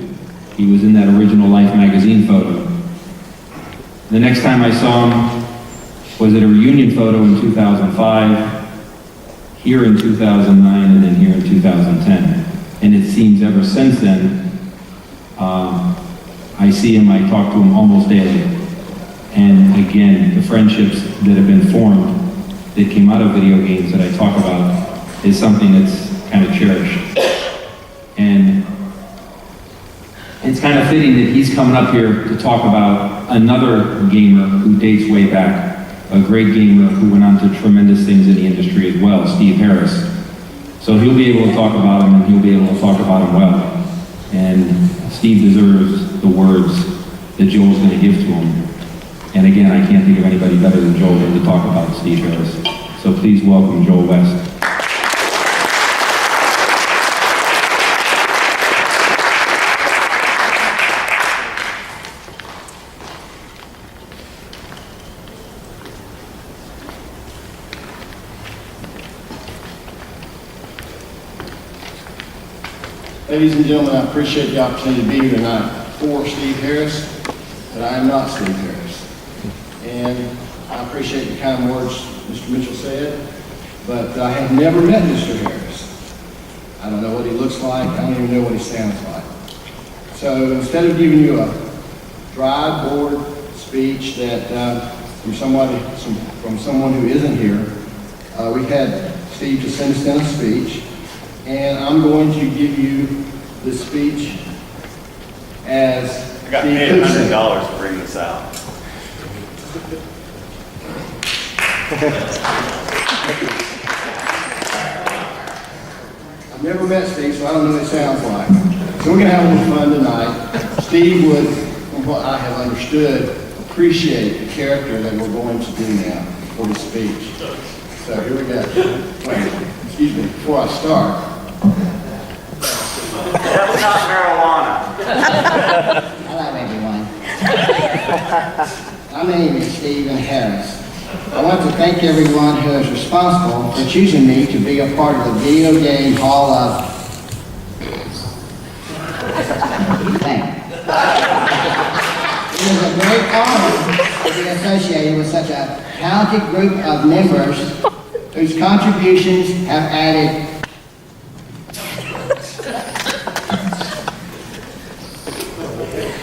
He was in that original Life magazine photo. The next time I saw him was at a reunion photo in 2005, here in 2009, and then here in 2010. And it seems ever since then, I see him, I talk to him almost daily. And again, the friendships that have been formed that came out of video games that I talk about is something that's kind of cherished. And it's kind of fitting that he's coming up here to talk about another gamer who dates way back, a great gamer who went on to tremendous things in the industry as well, Steve Harris. So he'll be able to talk about him, and he'll be able to talk about him well. And Steve deserves the words that Joel's going to give to him. And again, I can't think of anybody better than Joel to talk about Steve Harris. So please welcome Joel West. Ladies and gentlemen, I appreciate the opportunity to be here tonight for Steve Harris, but I am not Steve Harris. And I appreciate the kind words Mr. Mitchell said, but I have never met Mr. Harris. I don't know what he looks like. I don't even know what he sounds like. So instead of giving you a dry, bored speech that from someone who isn't here, we've had Steve to send us in a speech. And I'm going to give you the speech as I got paid $100 to bring this out. I've never met Steve, so I don't know what it sounds like. So we're going to have a little fun tonight. Steve would, from what I have understood, appreciate the character that we're going to do now for the speech. So here we go. Wait, excuse me, before I start. That's not marijuana. Hello, everyone. My name is Stephen Harris. I want to thank everyone who is responsible for choosing me to be a part of the Video Game Hall of Fame. It is a great honor to be associated with such a talented group of members whose contributions have added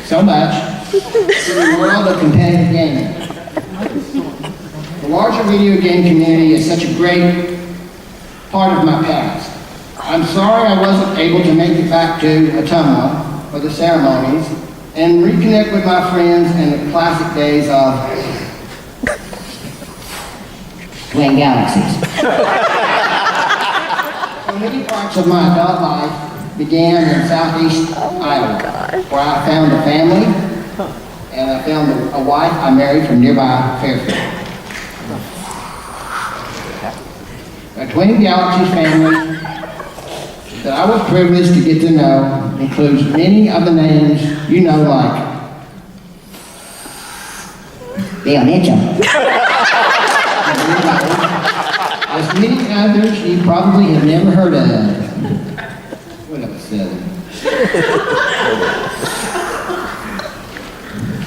so much to the world of competitive gaming. The larger video game community is such a great part of my past. I'm sorry I wasn't able to make it back to Ottumwa for the ceremonies and reconnect with my friends in the classic days of Twin Galaxies. So many parts of my adult life began in Southeast Iowa, where I found a family, and I found a wife I married from nearby Fairfield. A Twin Galaxies family that I was privileged to get to know includes many of the names you know, like Bill Mitchell. As many others you probably have never heard of. What else said?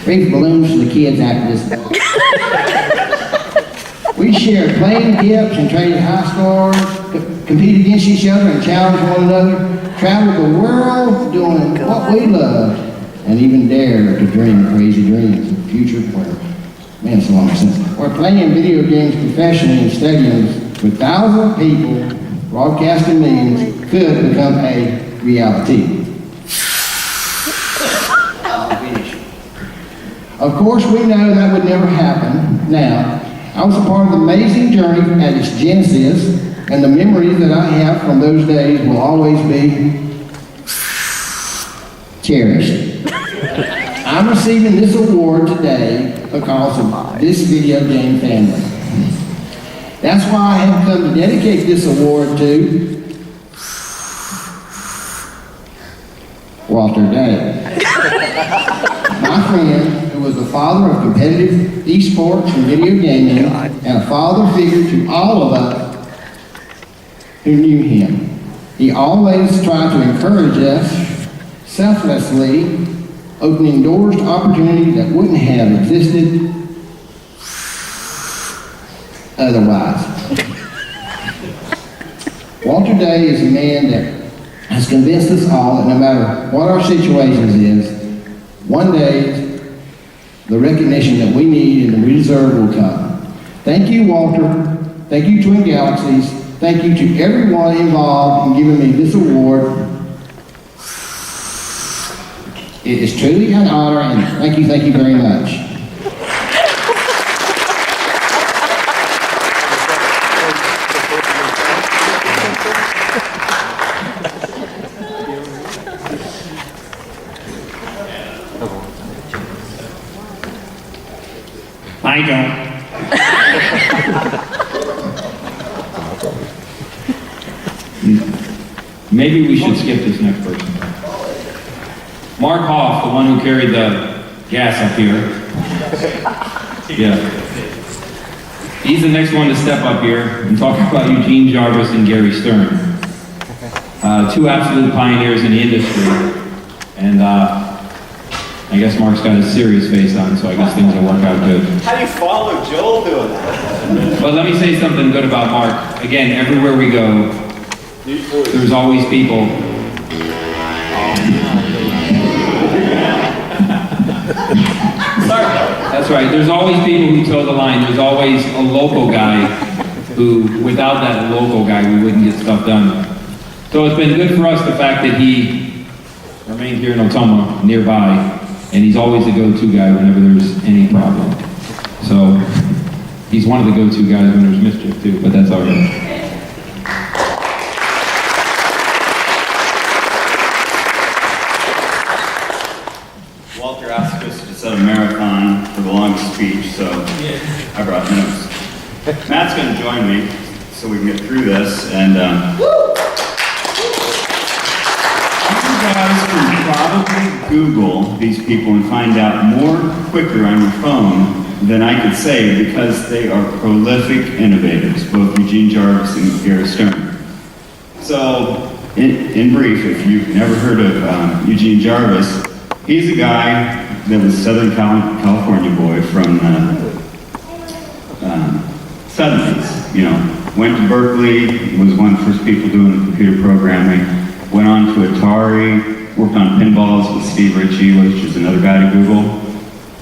Bring balloons for the kids after this. We shared playing tips and traded high scores, competed against each other and challenged one another, traveled the world doing what we loved, and even dared to dream crazy dreams of the future where, man, so long since, we're playing video games professionally in stadiums with thousands of people, broadcasting millions, could become a reality. Of course, we know that would never happen. Now, I was a part of the amazing journey at its genesis, and the memories that I have from those days will always be cherished. I'm receiving this award today because of this video game family. That's why I have come to dedicate this award to Walter Day, my friend who was a father of competitive esports and video gaming, and a father figure to all of us who knew him. He always tried to encourage us selflessly, opening doors to opportunities that wouldn't have existed otherwise. Walter Day is a man that has convinced us all that no matter what our situations is, one day the recognition that we need and that we deserve will come. Thank you, Walter. Thank you, Twin Galaxies. Thank you to everyone involved in giving me this award. It is truly an honor, and thank you very much. I don't. Maybe we should skip this next person. Mark Hoff, the one who carried the gas up here. Yeah. He's the next one to step up here and talk about Eugene Jarvis and Gary Stern. Two absolute pioneers in the industry. And I guess Mark's got a serious face on, so I guess things will work out good. How do you follow Joel doing that? But let me say something good about Mark. Again, everywhere we go, there's always people. That's right. There's always people who toe the line. There's always a local guy who, without that local guy, we wouldn't get stuff done. So it's been good for us, the fact that he remained here in Ottumwa, nearby, and he's always the go-to guy whenever there's any problem. So he's one of the go-to guys when there's mischief too, but that's all right. Walter asked us to set a marathon for the longest speech, so I brought notes. Matt's going to join me so we can get through this, and you guys can probably Google these people and find out more quicker on your phone than I could say, because they are prolific innovators, both Eugene Jarvis and Gary Stern. So, in brief, if you've never heard of Eugene Jarvis, he's a guy that was a Southern California boy from the 70s, you know. Went to Berkeley, was one of the first people doing computer programming, went on to Atari, worked on pinballs with Steve Ritchie, which is another guy to Google.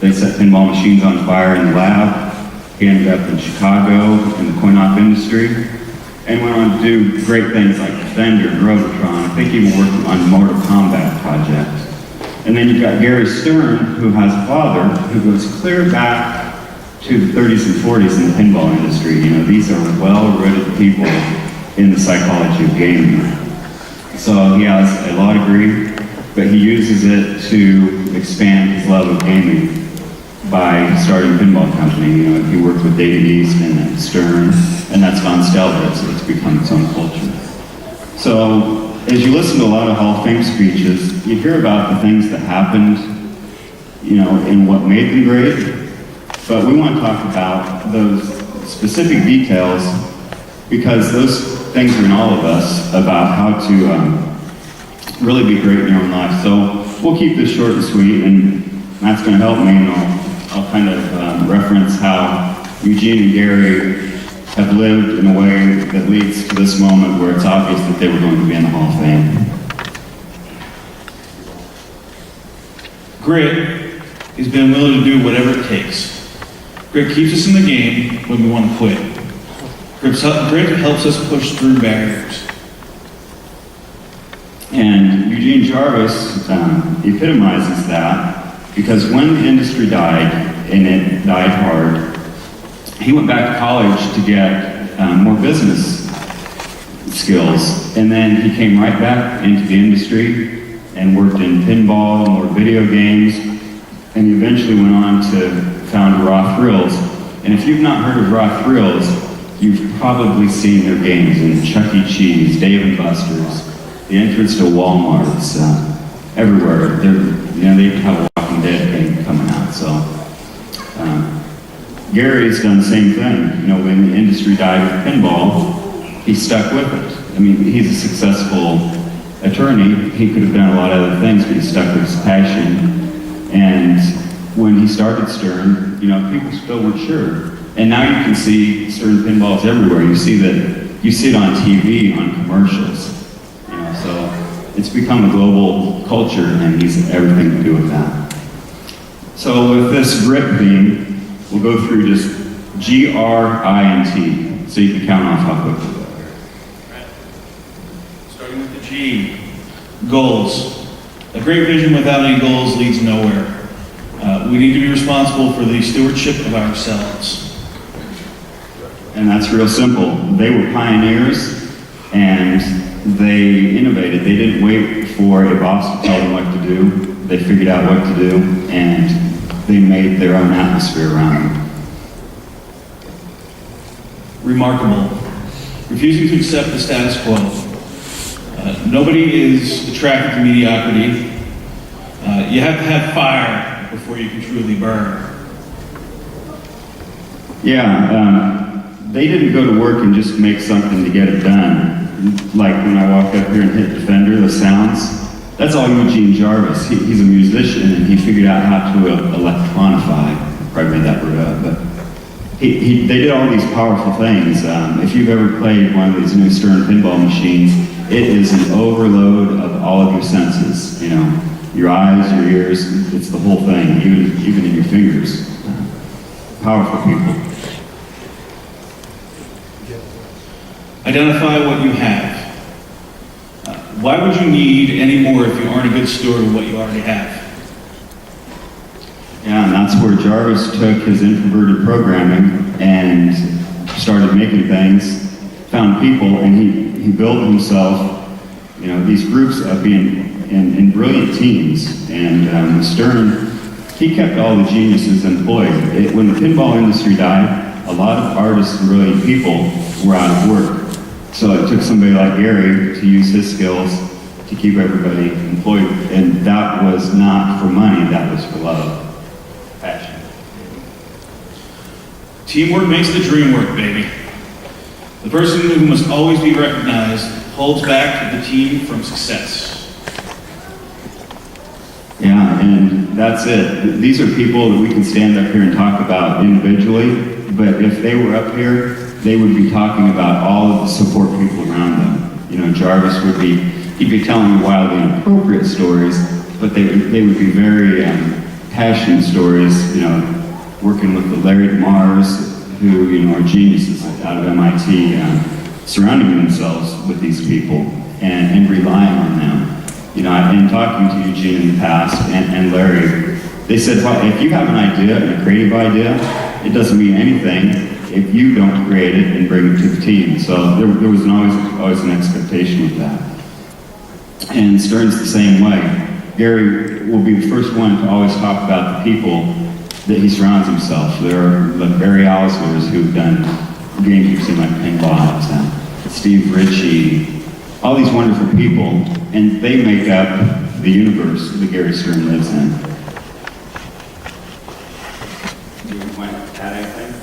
They set pinball machines on fire in the lab. He ended up in Chicago in the coin-op industry, and went on to do great things like Defender and Robotron. I think even worked on Mortal Kombat projects. And then you've got Gary Stern, who has a father who goes clear back to the 30s and 40s in the pinball industry. You know, these are well-rooted people in the psychology of gaming. So he has a law degree, but he uses it to expand his love of gaming by starting a pinball company. You know, he worked with David East and Stern, and that's gone stellar, so it's become its own culture. So, as you listen to a lot of Hall of Fame speeches, you hear about the things that happened, you know, and what made them great, but we want to talk about those specific details, because those things are in all of us about how to really be great in your own life. So we'll keep this short and sweet, and Matt's going to help me, and I'll kind of reference how Eugene and Gary have lived in a way that leads to this moment where it's obvious that they were going to be in the Hall of Fame. Grit is being willing to do whatever it takes. Grit keeps us in the game when we want to quit. Grit helps us push through barriers. And Eugene Jarvis epitomizes that, because when the industry died, and it died hard, he went back to college to get more business skills, and then he came right back into the industry and worked in pinball, more video games, and he eventually went on to found Raw Thrills. And if you've not heard of Raw Thrills, you've probably seen their games in Chuck E. Cheese, Dave & Buster's, the entrance to Walmart's, everywhere. They have a Walking Dead game coming out, so Gary's done the same thing. You know, when the industry died with pinball, he stuck with it. I mean, he's a successful attorney. He could have done a lot of other things, but he stuck with his passion. And when he started Stern, you know, people still weren't sure. And now you can see Stern pinballs everywhere. You see it on TV, on commercials. You know, so it's become a global culture, and he's everything to do with that. So with this grip theme, we'll go through just G, R, I, and T, so you can count off how quickly. Starting with the G, goals. A great vision without any goals leads nowhere. We need to be responsible for the stewardship of ourselves. And that's real simple. They were pioneers, and they innovated. They didn't wait for a boss to tell them what to do. They figured out what to do, and they made their own atmosphere around them. Remarkable. Refusing to accept the status quo. Nobody is attracted to mediocrity. You have to have fire before you can truly burn. Yeah, they didn't go to work and just make something to get it done. Like when I walked up here and hit Defender, the sounds, that's all Eugene Jarvis. He's a musician, and he figured out how to electronify. Probably made that word up, but they did all these powerful things. If you've ever played one of these new Stern pinball machines, it is an overload of all of your senses. You know, your eyes, your ears, it's the whole thing, even in your fingers. Powerful people. Identify what you have. Why would you need any more if you aren't a good steward of what you already have? Yeah, and that's where Jarvis took his introverted programming and started making things, found people, and he built himself, you know, these groups of being in brilliant teams. And Stern, he kept all the geniuses employed. When the pinball industry died, a lot of artists and brilliant people were out of work. So it took somebody like Gary to use his skills to keep everybody employed. And that was not for money, that was for love. Passion. Teamwork makes the dream work, baby. The person who must always be recognized holds back the team from success. Yeah, and that's it. These are people that we can stand up here and talk about individually, but if they were up here, they would be talking about all of the support people around them. You know, Jarvis he'd be telling wildly inappropriate stories, but they would be very passionate stories, you know, working with the Larry DeMars, who, you know, are geniuses out of MIT, surrounding themselves with these people and relying on them. You know, in talking to Eugene in the past and Larry, they said, if you have an idea, and a creative idea, it doesn't mean anything if you don't create it and bring it to the team. So there was always an expectation with that. And Stern's the same way. Gary will be the first one to always talk about the people that he surrounds himself. There are like Barry Auslers who've done games like pinball, Steve Ritchie, all these wonderful people, and they make up the universe that Gary Stern lives in. Do you want to add anything?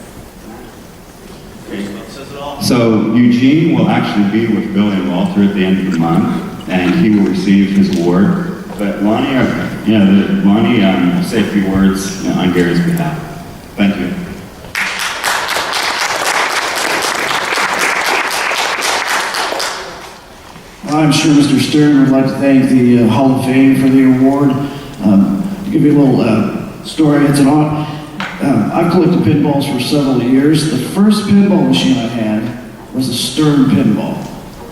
So Eugene will actually be with Billy and Walter at the end of the month, and he will receive his award. But Lonnie, say a few words on Gary's behalf. Thank you. I'm sure Mr. Stern would like to thank the Hall of Fame for the award. To give you a little story, I've collected pinballs for several years. The first pinball machine I had was a Stern pinball.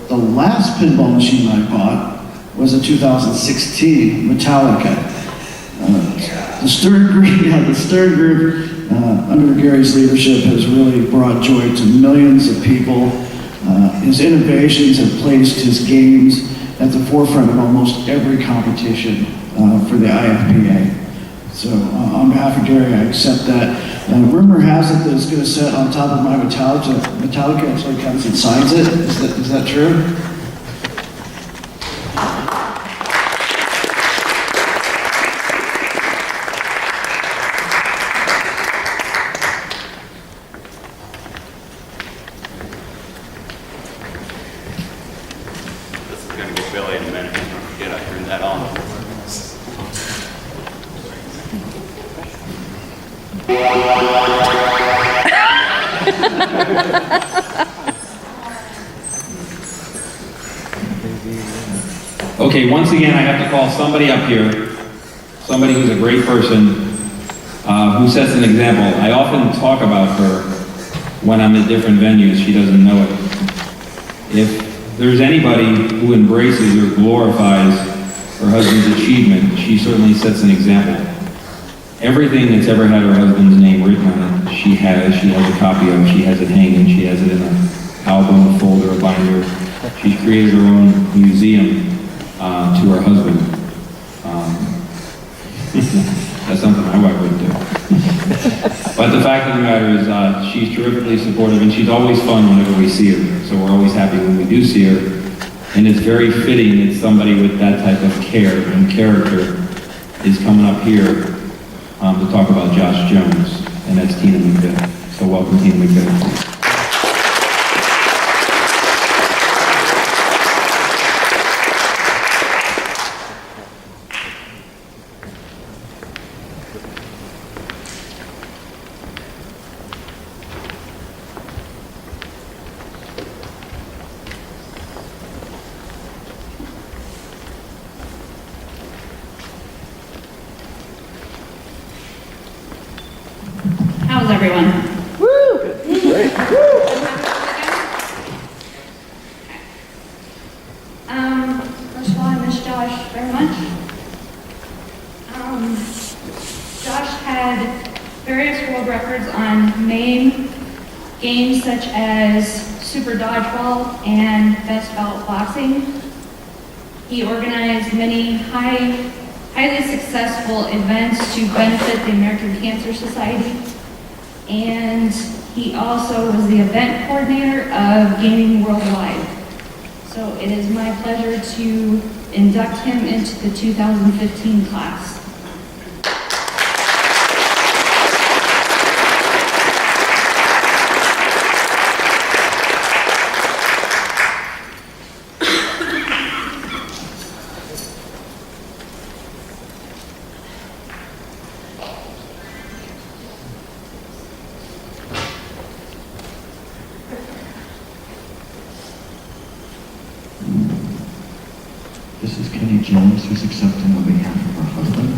The last pinball machine I bought was a 2016 Metallica. The Stern Group, under Gary's leadership, has really brought joy to millions of people. His innovations have placed his games at the forefront of almost every competition for the IFPA. So on behalf of Gary, I accept that. Rumor has it that it's going to sit on top of my Metallica actually comes and signs it. Is that true? Okay, once again, I have to call somebody up here, somebody who's a great person, who sets an example. I often talk about her when I'm at different venues. She doesn't know it. If there's anybody who embraces or glorifies her husband's achievement, she certainly sets an example. Everything that's ever had her husband's name written on it, she has a copy of, she has it hanging, she has it in an album, a folder, a binder. She's created her own museum to her husband. That's something my wife wouldn't do. But the fact of the matter is, she's terrifically supportive, and she's always fun whenever we see her. So we're always happy when we do see her. And it's very fitting that somebody with that type of care and character is coming up here to talk about Josh Jones, and that's Tina McVeigh. So welcome, Tina McVeigh. How's everyone? Woo! Great. First of all, I miss Josh very much. Josh had various world records on main games such as Super Dodgeball and Best Belt Boxing. He organized many highly successful events to benefit the American Cancer Society. And he also was the event coordinator of Gaming Worldwide. So it is my pleasure to induct him into the 2015 class. This is Kenny Jones, who's accepting on behalf of her husband.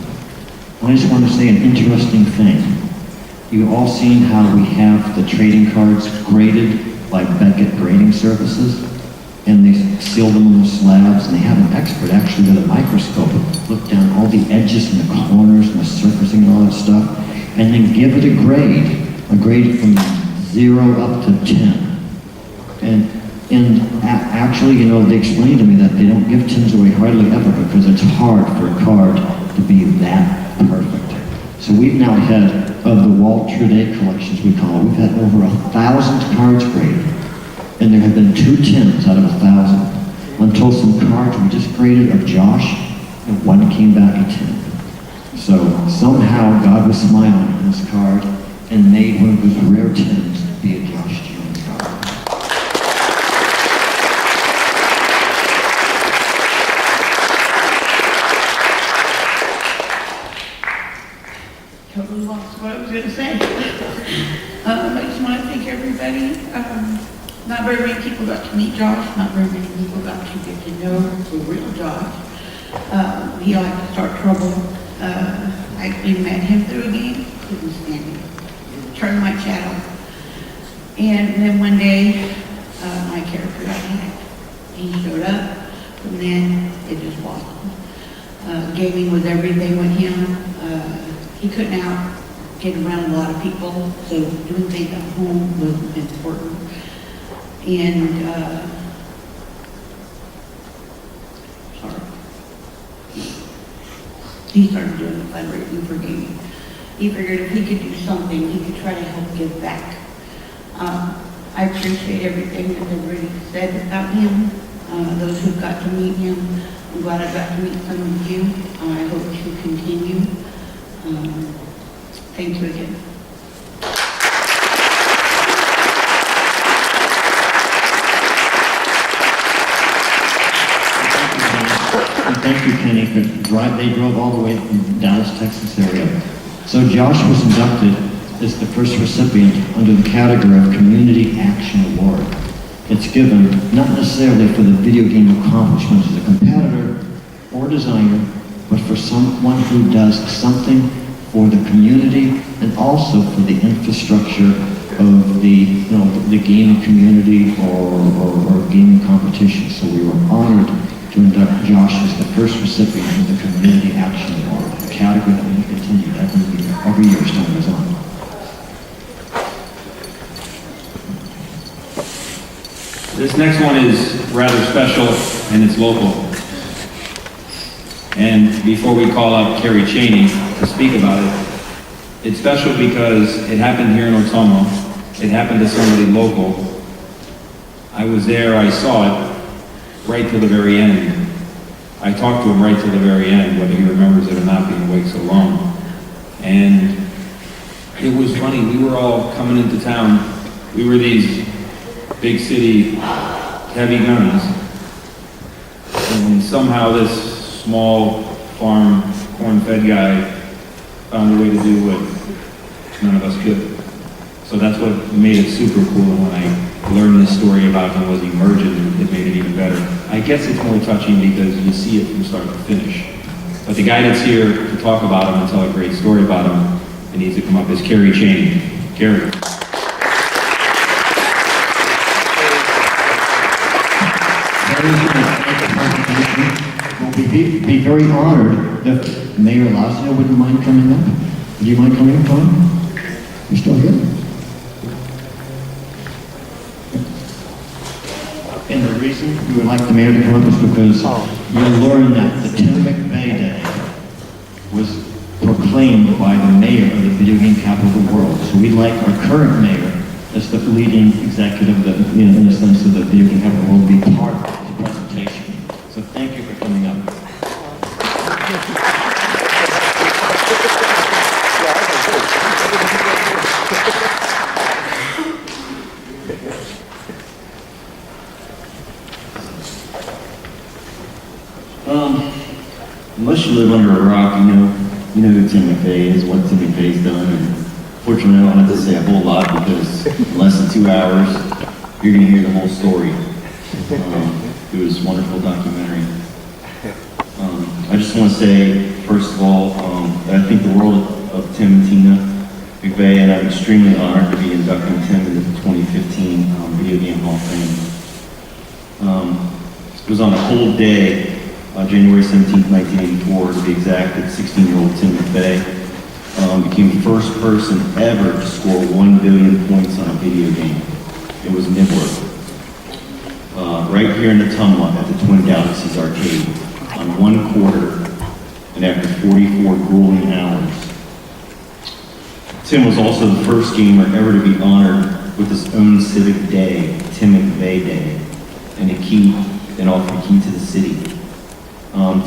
I just want to say an interesting thing. You've all seen how we have the trading cards graded by Beckett Grading Services, and they seal them on the slabs, and they have an expert actually with a microscope look down all the edges and the corners and the surfacing and all that stuff, and then give it a grade from 0 up to 10. And actually, you know, they explained to me that they don't give 10s away hardly ever because it's hard for a card to be that perfect. So we've now had, of the Walt Trudeau collections we call it, we've had over 1,000 cards graded. And there have been 2 10s out of 1,000. Until some cards we just graded of Josh, and one came back a 10. So somehow God was smiling on this card and made one of those rare 10s be a Josh Jones card. Totally lost what I was going to say. I just want to thank everybody. Not very many people got to meet Josh. Not very many people got to get to know the real Josh. He liked to start trouble. I actually met him through a game. Couldn't stand him. Turned my chat off. And then one day, my character got hacked. He showed up. From then, it just blossomed. Gaming was everything with him. He couldn't get around a lot of people, so doing things at home was important. And, he started doing fundraising for gaming. He figured if he could do something, he could try to help give back. I appreciate everything that everybody said about him, those who got to meet him. I'm glad I got to meet some of you. I hope to continue. Thank you again. Thank you, Kenny, for they drove all the way from Dallas, Texas area. So Josh was inducted is the first recipient under the category of Community Action Award. It's given not necessarily for the video game accomplishments as a competitor or designer, but for someone who does something for the community and also for the infrastructure of the gaming community or gaming competition. So we were honored to induct Josh as the first recipient of the Community Action Award, a category that we continue every year as time goes on. This next one is rather special, and it's local. And before we call out Carrie Cheney to speak about it, it's special because it happened here in Ottumwa. It happened to somebody local. I was there, I saw it, right to the very end. I talked to him right to the very end, whether he remembers it or not, being awake so long. And it was funny, we were all coming into town. We were these big city heavy guns. And somehow this small farm, corn-fed guy found a way to do what none of us could. So that's what made it super cool. And when I learned this story about him was emergent, it made it even better. I guess it's more touching because you see it from start to finish. But the guy that's here to talk about him and tell a great story about him, and needs to come up, is Carrie Cheney. Carrie. We'll be very honored if Mayor Lazio wouldn't mind coming up. Would you mind coming up, Tom? You still here? And the reason we would like the mayor to come up is because you'll learn that the Tim McVeigh Day was proclaimed by the mayor of the video game capital of the world. So we'd like our current mayor as the leading executive that, in the sense of the video game capital of the world, to be part of the presentation. So thank you for coming up. Unless you live under a rock, you know who Tim McVeigh is, what Tim McVeigh's done, and fortunately I don't have to say a whole lot because in less than 2 hours, you're going to hear the whole story through this wonderful documentary. I just want to say, first of all, that I think the world of Tim and Tina McVeigh, and I'm extremely honored to be inducting Tim into the 2015 Video Game Hall of Fame. It was on a cold day, January 17th, 1984, to be exact, that 16-year-old Tim McVeigh became the first person ever to score 1 billion points on a video game. It was Nibbler. Right here in Ottumwa at the Twin Galaxies Arcade, on 1 quarter, and after 44 grueling hours. Tim was also the first gamer ever to be honored with his own civic day, Tim McVeigh Day, and offer a key to the city.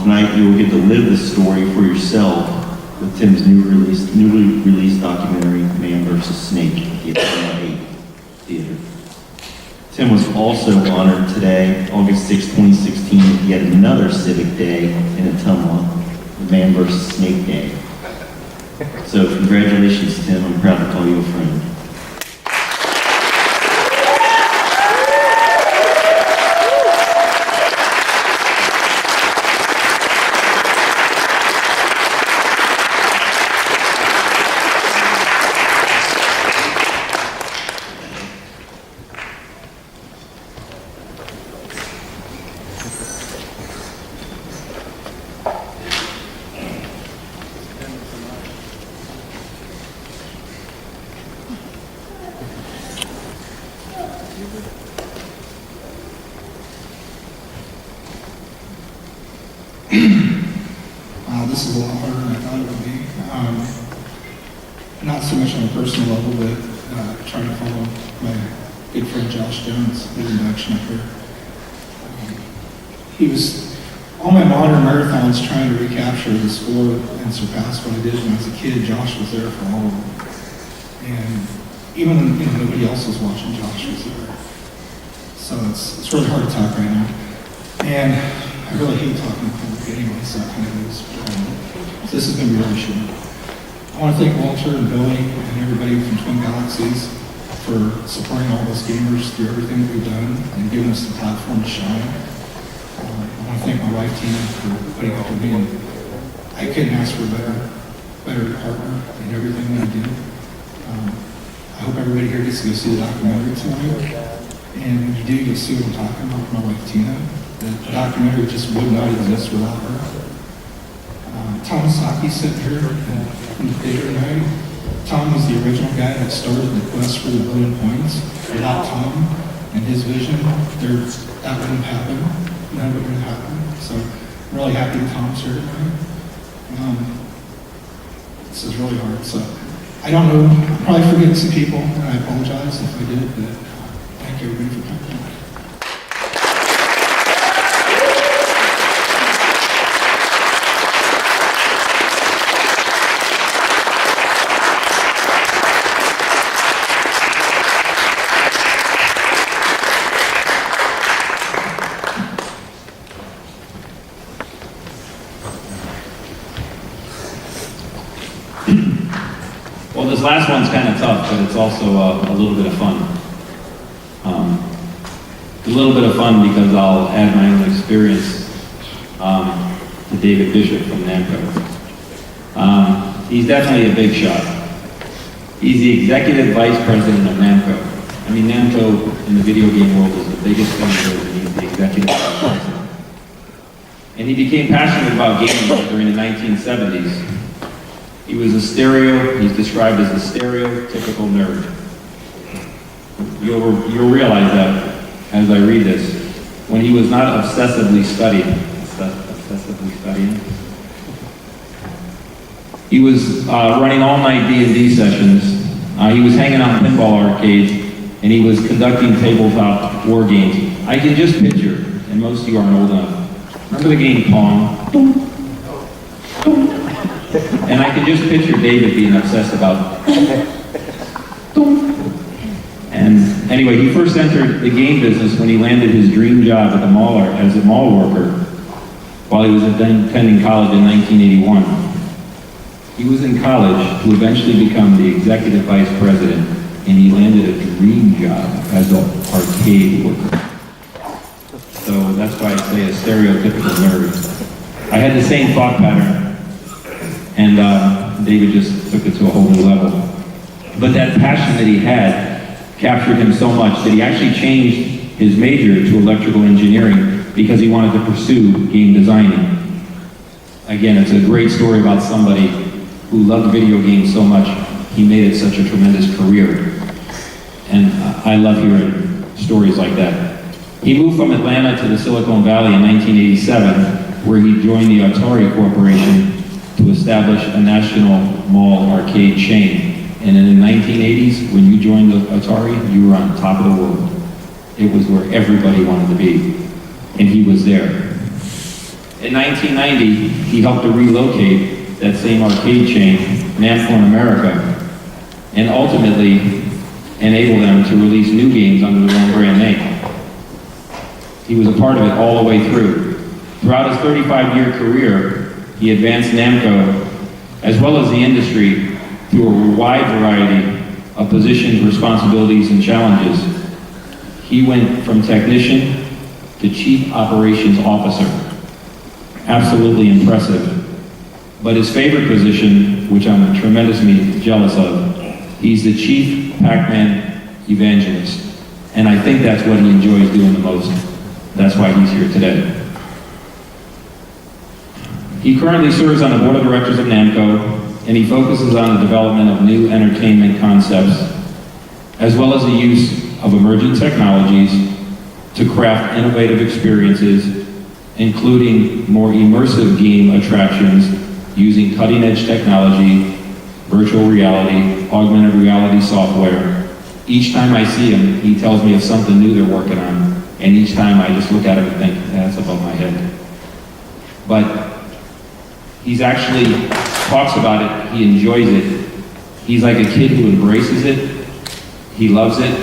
Tonight you will get to live this story for yourself with Tim's newly released documentary, Man vs. Snake, at the Ottumwa 8 Theater. Tim was also honored today, August 6, 2016, with yet another civic day in Ottumwa, the Man vs. Snake Day. So congratulations, Tim. I'm proud to call you a friend. This is a lot harder than I thought it would be. Not so much on a personal level, but trying to follow my good friend Josh Jones, his induction up here. He was, all my modern marathons trying to recapture the score and surpass what I did when I was a kid. Josh was there for all of them. And even when nobody else was watching, Josh was there. So it's really hard to talk right now. And I really hate talking to public anyway, so that kind of is. This is going to be really short. want to thank Walter and Billy and everybody from Twin Galaxies for supporting all those gamers through everything that we've done and giving us the platform to shine. I want to thank my wife, Tina, for putting up with me, and I couldn't ask for a better partner in everything that I do. I hope everybody here gets to go see the documentary tonight. And when you do, you'll see what I'm talking about with my wife, Tina. The documentary just would not exist without her. Tom Saki sitting here from the theater tonight. Tom was the original guy that started the quest for the $1 billion points. Without Tom and his vision, that wouldn't happen. None of it would happen. So I'm really happy that Tom's here tonight. This is really hard. So I don't know, I'm probably forgetting some people, and I apologize if I did, but thank you everybody for coming. Well, this last one's kind of tough, but it's also a little bit of fun. A little bit of fun because I'll add my own experience to David Bishop from Namco. He's definitely a big shot. He's the executive vice president of Namco. I mean, Namco in the video game world is the biggest company, and he's the executive vice president. And he became passionate about gaming during the 1970s. He was he's described as a stereotypical nerd. You'll realize that as I read this. When he was not obsessively studying, he was running all-night D&D sessions. He was hanging out in pinball arcades, and he was conducting tabletop war games. I can just picture, and most of you aren't old enough, remember the game Pong? And I can just picture David being obsessed about And anyway, he first entered the game business when he landed his dream job at the mall as a mall worker while he was attending college in 1981. He was in college to eventually become the executive vice president, and he landed a dream job as an arcade worker. So that's why I say a stereotypical nerd. I had the same thought pattern. And David just took it to a whole new level. But that passion that he had captured him so much that he actually changed his major to electrical engineering because he wanted to pursue game designing. Again, it's a great story about somebody who loved video games so much, he made it such a tremendous career. And I love hearing stories like that. He moved from Atlanta to the Silicon Valley in 1987, where he joined the Atari Corporation to establish a national mall arcade chain. And in the 1980s, when you joined the Atari, you were on top of the world. It was where everybody wanted to be, and he was there. In 1990, he helped to relocate that same arcade chain, Namco in America, and ultimately enable them to release new games under their own brand name. He was a part of it all the way through. Throughout his 35-year career, he advanced Namco, as well as the industry, through a wide variety of positions, responsibilities, and challenges. He went from technician to chief operations officer. Absolutely impressive. But his favorite position, which I'm tremendously jealous of, he's the chief Pac-Man evangelist. And I think that's what he enjoys doing the most. That's why he's here today. He currently serves on the board of directors of Namco, and he focuses on the development of new entertainment concepts, as well as the use of emerging technologies to craft innovative experiences, including more immersive game attractions using cutting-edge technology, virtual reality, augmented reality software. Each time I see him, he tells me of something new they're working on, and each time I just look at him and think, that's above my head. But he's actually talks about it, he enjoys it. He's like a kid who embraces it, he loves it,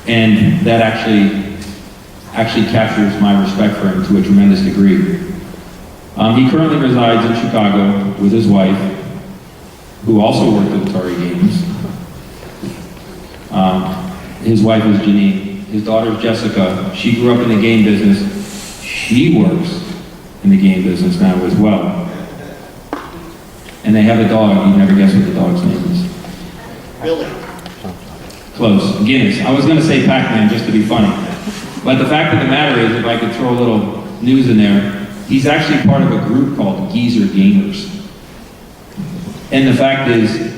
and that actually captures my respect for him to a tremendous degree. He currently resides in Chicago with his wife, who also worked at Atari Games. His wife is Janine. His daughter is Jessica. She grew up in the game business. She works in the game business now as well. And they have a dog. You never guess what the dog's name is. Billy. Close. Guinness. I was going to say Pac-Man just to be funny. But the fact of the matter is, if I could throw a little news in there, he's actually part of a group called Geezer Gamers. And the fact is,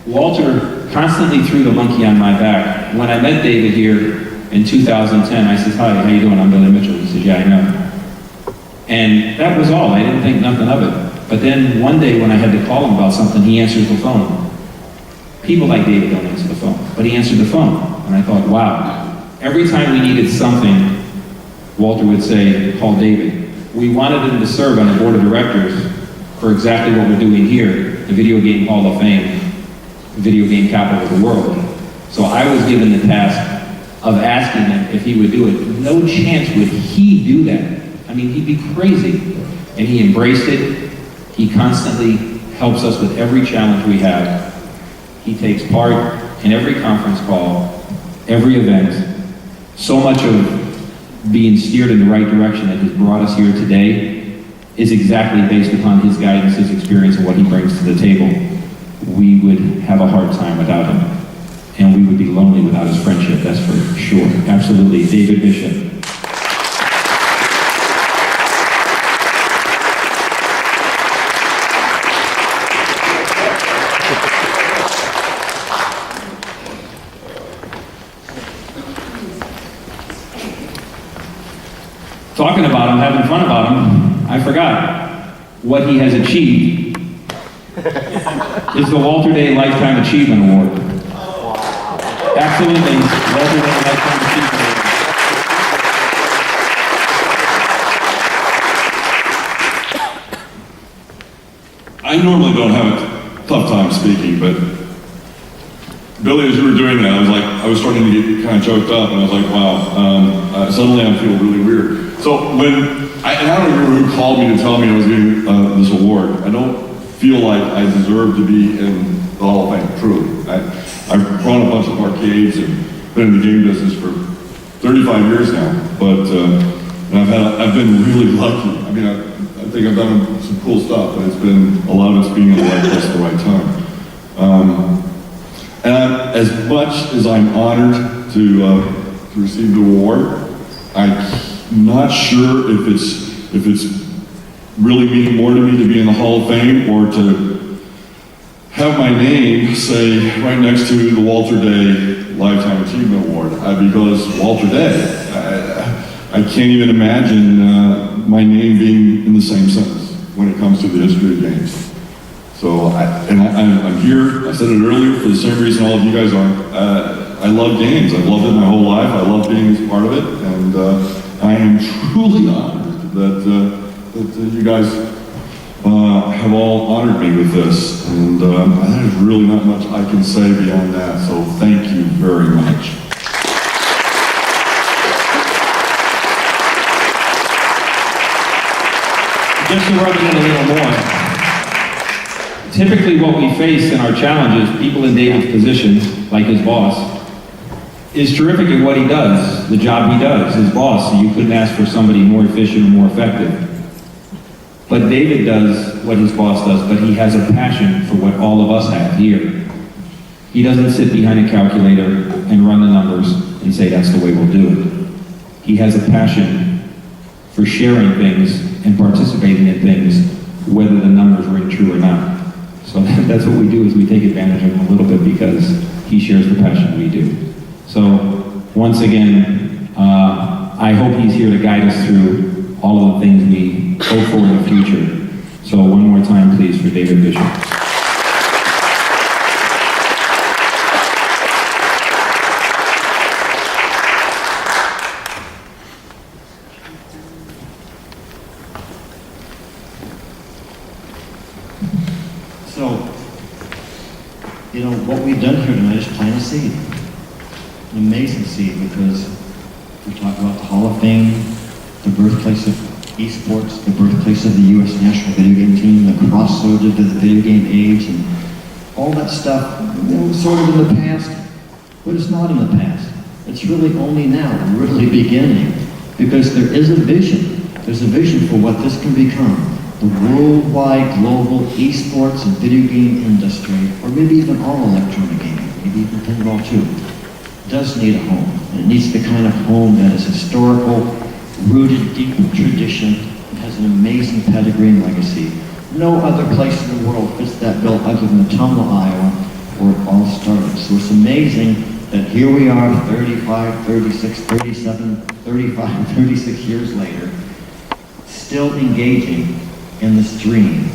Walter constantly threw the monkey on my back. When I met David here in 2010, I said, "Hi, how you doing? I'm Billy Mitchell." He said, "Yeah, I know." And that was all. I didn't think nothing of it. But then one day when I had to call him about something, he answers the phone. People like David don't answer the phone, but he answered the phone. And I thought, wow. Every time we needed something, Walter would say, "Call David." We wanted him to serve on the board of directors for exactly what we're doing here, the Video Game Hall of Fame, the video game capital of the world. So I was given the task of asking him if he would do it. No chance would he do that. I mean, he'd be crazy. And he embraced it. He constantly helps us with every challenge we have. He takes part in every conference call, every event. So much of being steered in the right direction that has brought us here today is exactly based upon his guidance, his experience, and what he brings to the table. We would have a hard time without him. And we would be lonely without his friendship, that's for sure. Absolutely. David Bishop. Talking about him, having fun about him, I forgot what he has achieved is the Walter Day Lifetime Achievement Award. Absolutely, Walter Day Lifetime Achievement Award. I normally don't have a tough time speaking, but Billy, as you were doing that, I was starting to get kind of choked up, and I was like, wow, suddenly I feel really weird. So when, I don't remember who called me to tell me I was getting this award. I don't feel like I deserve to be in the Hall of Fame, truly. I've run a bunch of arcades and been in the game business for 35 years now, but I've been really lucky. I mean, I think I've done some cool stuff, but it's been a lot of it's being in the right place at the right time. And as much as I'm honored to receive the award, I'm not sure if it's really meaning more to me to be in the Hall of Fame or to have my name say right next to the Walter Day Lifetime Achievement Award. Because Walter Day, I can't even imagine my name being in the same sentence when it comes to the history of games. So, I'm here, I said it earlier, for the same reason all of you guys are. I love games. I've loved it my whole life. I love being a part of it. And I am truly honored that you guys have all honored me with this. And there's really not much I can say beyond that. So thank you very much. Just to rub it in a little more. Typically what we face in our challenges, people in David's position, like his boss, is terrific at what he does, the job he does, his boss. So you couldn't ask for somebody more efficient or more effective. But David does what his boss does, but he has a passion for what all of us have here. He doesn't sit behind a calculator and run the numbers and say that's the way we'll do it. He has a passion for sharing things and participating in things, whether the numbers ring true or not. So that's what we do, is we take advantage of him a little bit because he shares the passion we do. So once again, I hope he's here to guide us through all of the things we hope for in the future. So one more time, please, for David Bishop. So, you know, what we've done here tonight is plant a seed. An amazing seed, because we talk about the Hall of Fame, the birthplace of esports, the birthplace of the U.S. national video game team, the crossroads of the video game age, and all that stuff, sort of in the past, but it's not in the past. It's really only now, really beginning, because there is a vision. There's a vision for what this can become. The worldwide, global esports and video game industry, or maybe even all electronic gaming, maybe even pinball too, does need a home. And it needs the kind of home that is historical, rooted deep in tradition, and has an amazing pedigree and legacy. No other place in the world fits that bill other than Ottumwa, Iowa, where it all started. So it's amazing that here we are 35, 36, 37, 35, 36 years later, still engaging in this dream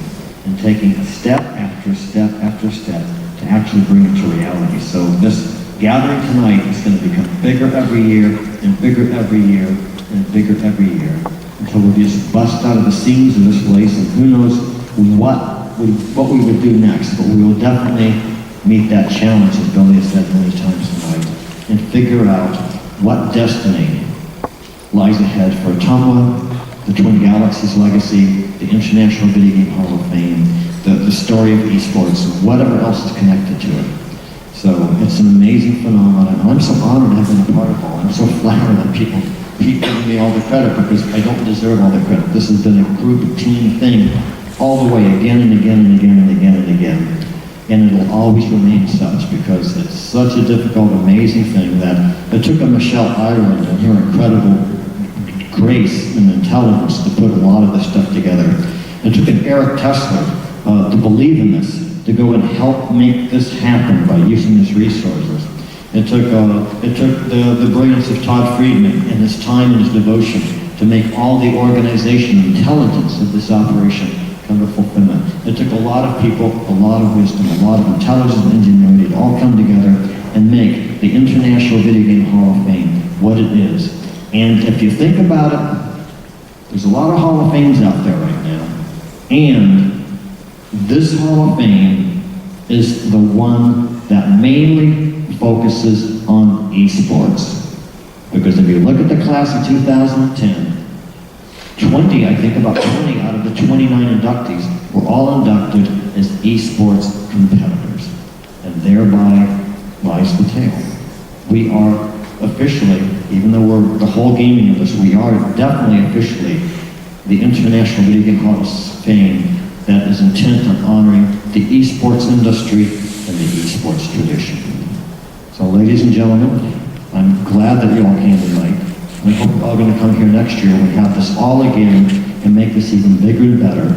and taking step after step after step to actually bring it to reality. So this gathering tonight is going to become bigger every year and bigger every year and bigger every year until we just bust out of the seams of this place, and who knows what we would do next. But we will definitely meet that challenge, as Billy has said many times tonight, and figure out what destiny lies ahead for Ottumwa, the Twin Galaxies legacy, the International Video Game Hall of Fame, the story of esports, and whatever else is connected to it. So it's an amazing phenomenon. I'm so honored to have been a part of all. I'm so flattered that people keep giving me all the credit, because I don't deserve all the credit. This has been a group team thing all the way, again and again and again and again and again. And it'll always remain such, because it's such a difficult, amazing thing that it took a Michelle Ireland and her incredible grace and intelligence to put a lot of this stuff together. It took an Eric Tesler to believe in this, to go and help make this happen by using his resources. It took the brilliance of Todd Friedman and his time and his devotion to make all the organization and intelligence of this operation come to fulfillment. It took a lot of people, a lot of wisdom, a lot of intelligence and ingenuity to all come together and make the International Video Game Hall of Fame what it is. And if you think about it, there's a lot of Hall of Fames out there right now. And this Hall of Fame is the one that mainly focuses on esports. Because if you look at the class of 2010, 20 out of the 29 inductees were all inducted as esports competitors. And thereby lies the tale. We are officially, even though we're the whole gaming industry, we are definitely officially the International Video Game Hall of Fame that is intent on honoring the esports industry and the esports tradition. So ladies and gentlemen, I'm glad that you all came tonight. I hope you're all going to come here next year when we have this all again and make this even bigger and better.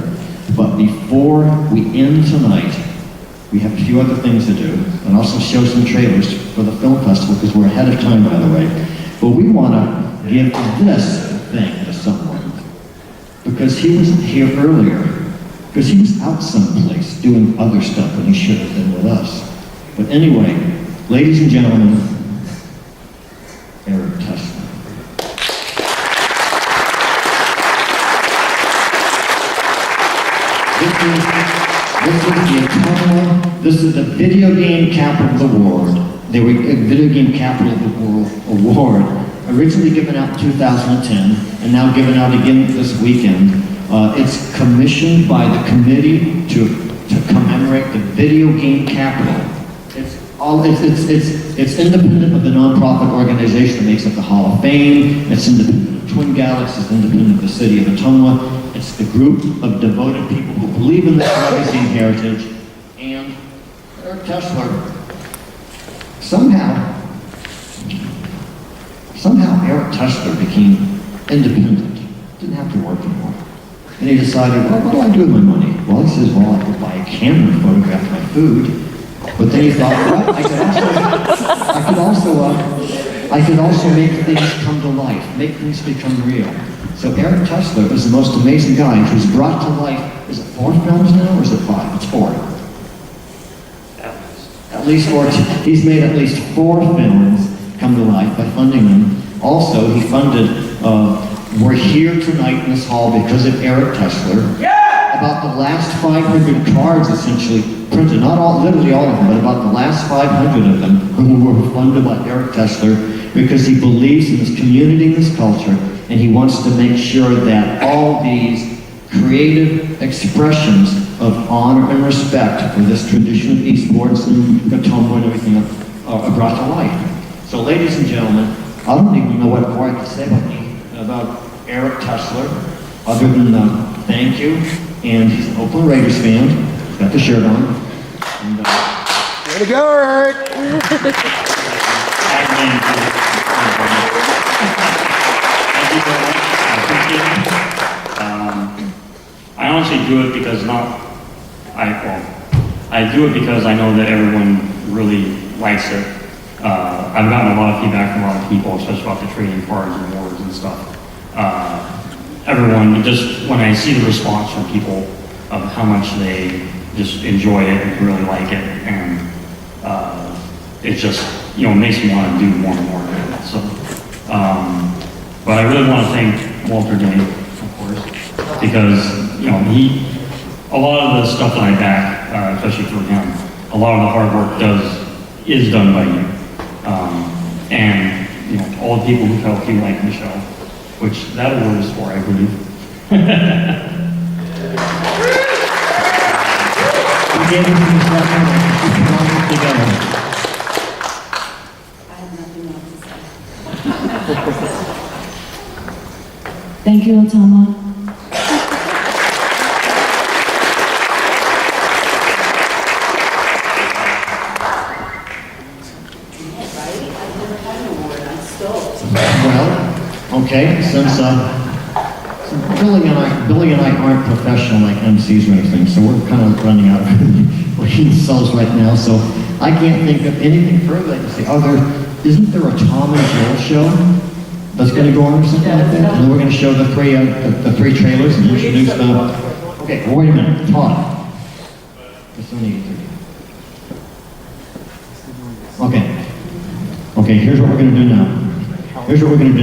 But before we end tonight, we have a few other things to do, and also show some trailers for the film festival, because we're ahead of time, by the way. But we want to give this thing to someone, because he wasn't here earlier, because he was out someplace doing other stuff when he should have been with us. But anyway, ladies and gentlemen, Eric Tesler. This is the Video Game Capital Award. The Video Game Capital of the World Award, originally given out in 2010, and now given out again this weekend. It's commissioned by the committee to commemorate the Video Game Capital. It's independent of the nonprofit organization that makes up the Hall of Fame. It's independent of Twin Galaxies. It's independent of the city of Ottumwa. It's the group of devoted people who believe in this legacy and heritage. And Eric Tesler, somehow Eric Tesler became independent. Didn't have to work anymore. And he decided, well, what do I do with my money? Well, he says, well, I could buy a camera and photograph my food. But then he thought, well, I could also make things come to life, make things become real. So Eric Tesler is the most amazing guy who's brought to life, is it 4 films now, or is it 5? It's 4. At least 4. He's made at least 4 films come to life by funding them. Also, he funded, we're here tonight in this hall because of Eric Tesler. Yeah! About the last 500 cards, essentially, printed, not all, literally all of them, but about the last 500 of them who were funded by Eric Tesler, because he believes in this community and this culture, and he wants to make sure that all these creative expressions of honor and respect for this tradition of esports and Gatombo and everything brought to life. So ladies and gentlemen, I don't even know what more I can say about Eric Tessler, other than thank you, and he's an Oakland Raiders fan. He's got the shirt on. And, way to go, Eric! I honestly do it because I do it because I know that everyone really likes it. I've gotten a lot of feedback from a lot of people, especially about the trading cards and awards and stuff. Everyone, just when I see the response from people of how much they just enjoy it and really like it, and it just, makes me want to do more and more of it. So, but I really want to thank Walter Day, of course, because, a lot of the stuff that I back, especially through him, a lot of the hard work is done by you. And, all the people who helped you, like Michelle, which that award is for, I believe. we gave it to Michelle and keep it together. Thank you, Otama. Well, okay, since Billy and I aren't professional like MCs or anything, so we're kind of running out of ourselves right now, so I can't think of anything further I can say. Isn't there a Tom and Joel show that's going to go on or something like that? And then we're going to show the three trailers and introduce the... Okay, well, wait a minute, Todd. It's only 8:30. Okay, here's what we're going to do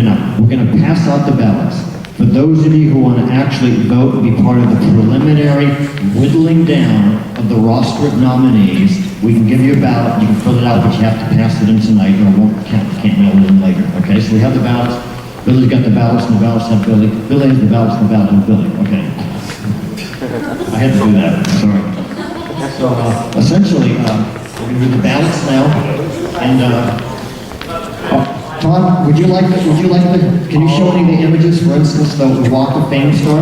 now. We're going to pass out the ballots. For those of you who want to actually vote and be part of the preliminary whittling down of the roster of nominees, we can give you a ballot, you can fill it out, but you have to pass it in tonight or it won't count, can't mail it in later, okay? So we have the ballots, Billy's got the ballots, and the ballots have Billy, Billy has the ballots, and the ballots have Billy, okay? I had to do that, sorry. So essentially, we're going to do the ballots now, and Todd, would you like the, can you show any of the images, for instance, the Walk of Fame star?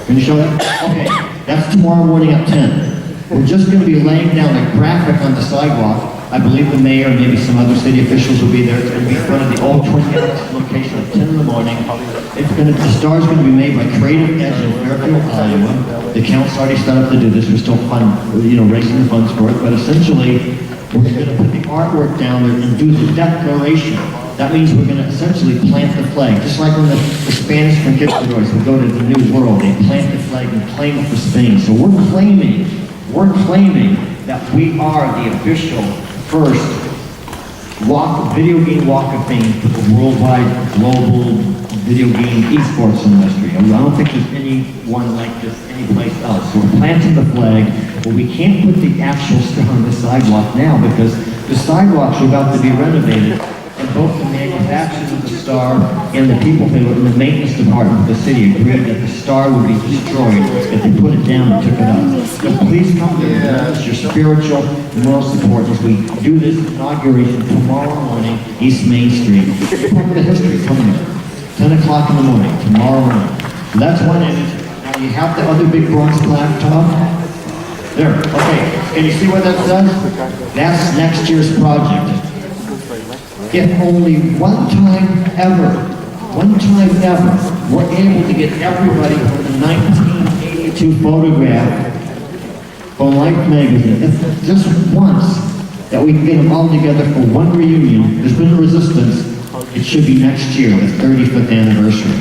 Can you show that? Okay, that's tomorrow morning at 10. We're just going to be laying down a graphic on the sidewalk. I believe the mayor and maybe some other city officials will be there. It's going to be in front of the old Twin Galaxy location at 10 in the morning. The star is going to be made by Creative Edge in Fairfield, Iowa. The council's already set up to do this. We're still raising the funds for it, but essentially, we're going to put the artwork down there and do the declaration. That means we're going to essentially plant the flag. Just like when the Spanish conquistadors would go to the New World, they plant the flag and claim it for Spain. So we're claiming that we are the official first video game walk of fame for the worldwide, global video game esports industry. I don't think there's anyone like this anyplace else. So we're planting the flag, but we can't put the actual star on the sidewalk now because the sidewalks are about to be renovated, and both the manufacturers of the star and the people who were in the maintenance department of the city agreed that the star would be destroyed if they put it down and took it up. So please come to us, your spiritual and moral support as we do this inauguration tomorrow morning, East Main Street. Part of the history coming up. 10 o'clock in the morning, tomorrow morning. So that's one image. Now you have the other big bronze plaque, Tom? There, okay. Can you see what that says? That's next year's project. If only one time ever, we're able to get everybody from the 1982 photograph from Life magazine, if just once, that we can get them all together for one reunion. There's been resistance. It should be next year, the 35th anniversary.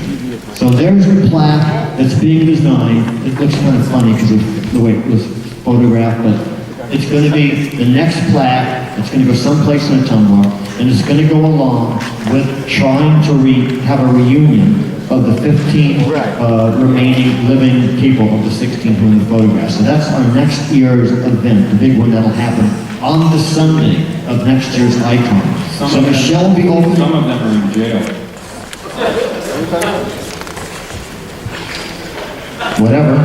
So there's the plaque that's being designed. It looks kind of funny because of the way it was photographed, but it's going to be the next plaque. It's going to go someplace in a tumbler, and it's going to go along with trying to have a reunion of the 15 remaining living people of the 16 who are in the photograph. So that's our next year's event, the big one that'll happen on the Sunday of next year's Icon. So Michelle will be open. Some of them are in jail. Whatever.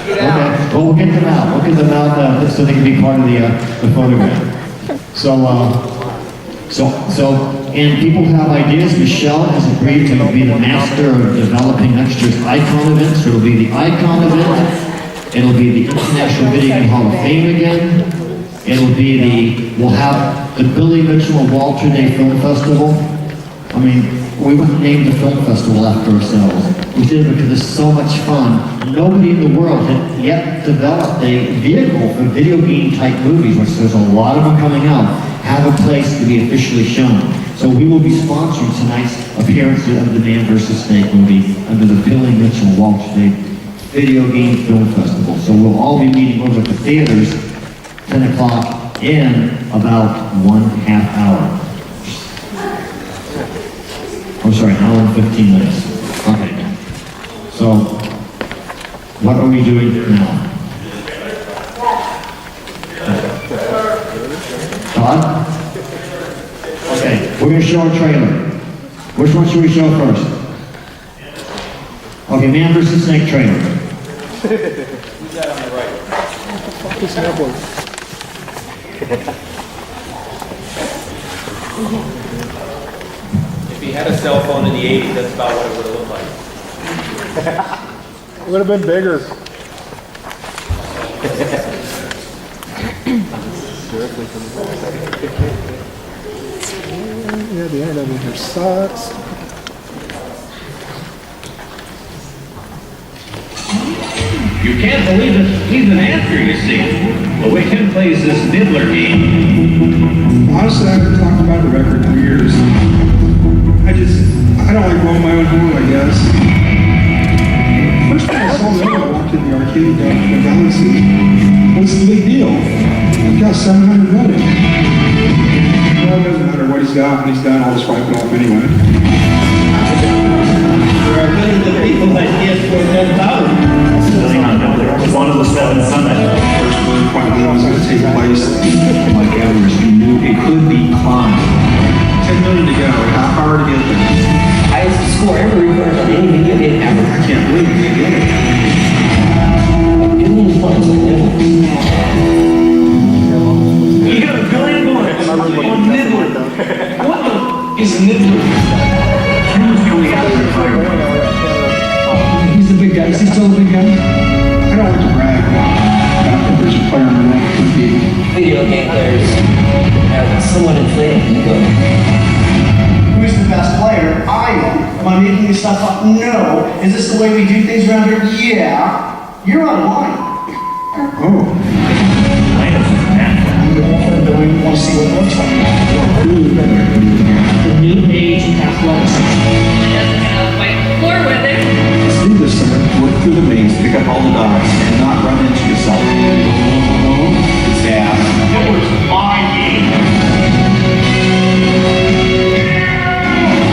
Okay, well, we'll get them out. We'll get them out so they can be part of the photograph. And people have ideas. Michelle has agreed to be the master of developing next year's icon events. So it'll be the icon event. It'll be the International Video Game Hall of Fame again. It'll be we'll have the Billy Mitchell and Walter Day Film Festival. I mean, we wouldn't name the film festival after ourselves. We did it because it's so much fun. Nobody in the world had yet developed a vehicle for video game type movies, which there's a lot of them coming out, have a place to be officially shown. So we will be sponsoring tonight's appearance of the Man vs. Snake movie under the Billy Mitchell and Walter Day Video Game Film Festival. So we'll all be meeting over at the theaters, 10 o'clock in about 1.5 hours. I'm sorry, an hour and 15 minutes. Okay. So, what are we doing now? Todd? Okay, we're going to show a trailer. Which one should we show first? Okay, Man vs. Snake trailer. Who's that on the right? Fuck this If he had a cell phone in the 80s, that's about what it would have looked like. It would have been bigger. Directly from the back. Yeah, the internet in here sucks. You can't believe it. He's an actor, you see. The way Tim plays this nibbler game. Honestly, I haven't talked about the record for years. I don't like blowing my own horn, I guess. First time I saw the I walked in the arcade down in the Galaxy. What's the big deal? I've got 700 minutes. Well, it doesn't matter what he's got. When he's done, I'll just wipe it off anyway. There are millions of people that get for $10,000. One of the 7 Sunday. First word finally was going to take place. Like Everest, you knew it could be climbed. 10 million to go. How hard to get there? Highest score ever recorded on any video game ever. I can't believe you can get it. Billion points of level. You got a billion points on nibbler. What the is nibbler? He's the big guy. Is he still a big guy? I don't like to brag, but I don't think there's a player in the world who could be. Video game players have somewhat inflated ego. Who's the best player? I am. Am I making this stuff up? No. Is this the way we do things around here? Yeah. You're out of line. Oh. I don't even want to see what it looks like. The new age athletics. Doesn't have a white floor with it. Let's do this, sir. Work through the maze, pick up all the dots, and not run into yourself. It's fast. It was my game.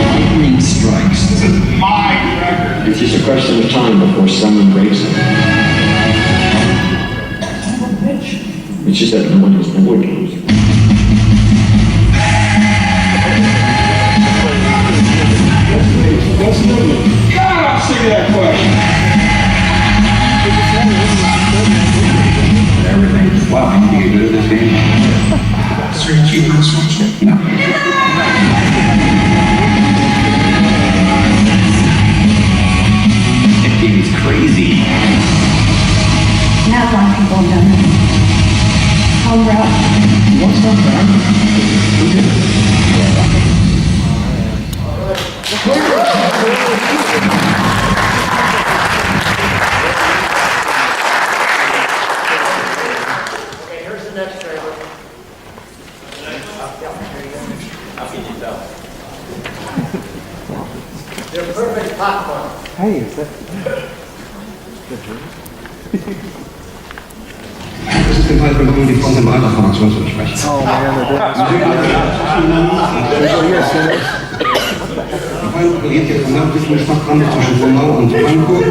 Lightning strikes. This is my record. It's just a question of time before someone breaks it. It's just that no one has no games. What's the number? God, I'll see that question. Everything. Wow, I need to get good at this game. Is there any achievements? No. That game is crazy. Not a lot of people have done that. Home route. What's up, man? Okay, here's the next trailer. How can you tell? They're perfect popcorn. Hey, is that... Das ist im Fall die von dem Altersformation zu besprechen. Oh man, Der geht jetzt von der Entwicklungsfachbahn zwischen Wonau und Frankfurt.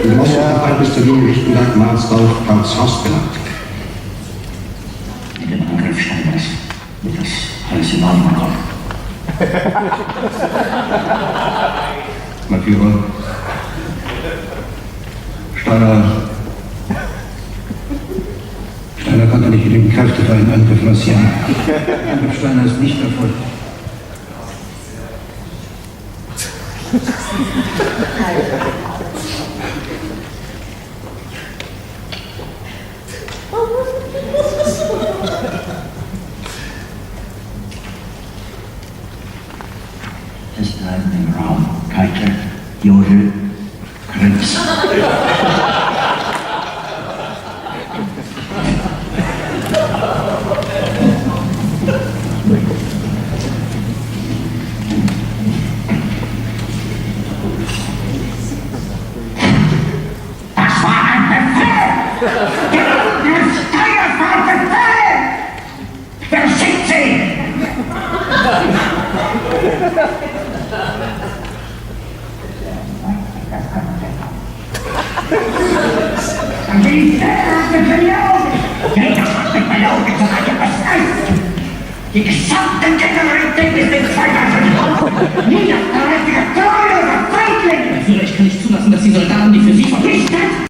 Im Osten der Fall ist der Linie Richtung Marsdorf als Haus benannt. Mit dem Angriff Steiners wird das alles in Ordnung kommen. Mein Führer. Steiner konnte nicht genügend Kräfte für einen Angriff lancieren. Angriff Steiner ist nicht erfolgt. Festhalten im Raum. Keitel, Jodel, Krebs. Das war ein Befehl! Der Steuerfahrt Befehl! Wer schickt sie? Die gesamte Generalität ist in Zweifel. Niederträchtige Treue oder Feigling! Herr Führer, ich kann nicht zulassen, dass die Soldaten, die für Sie verpflichtet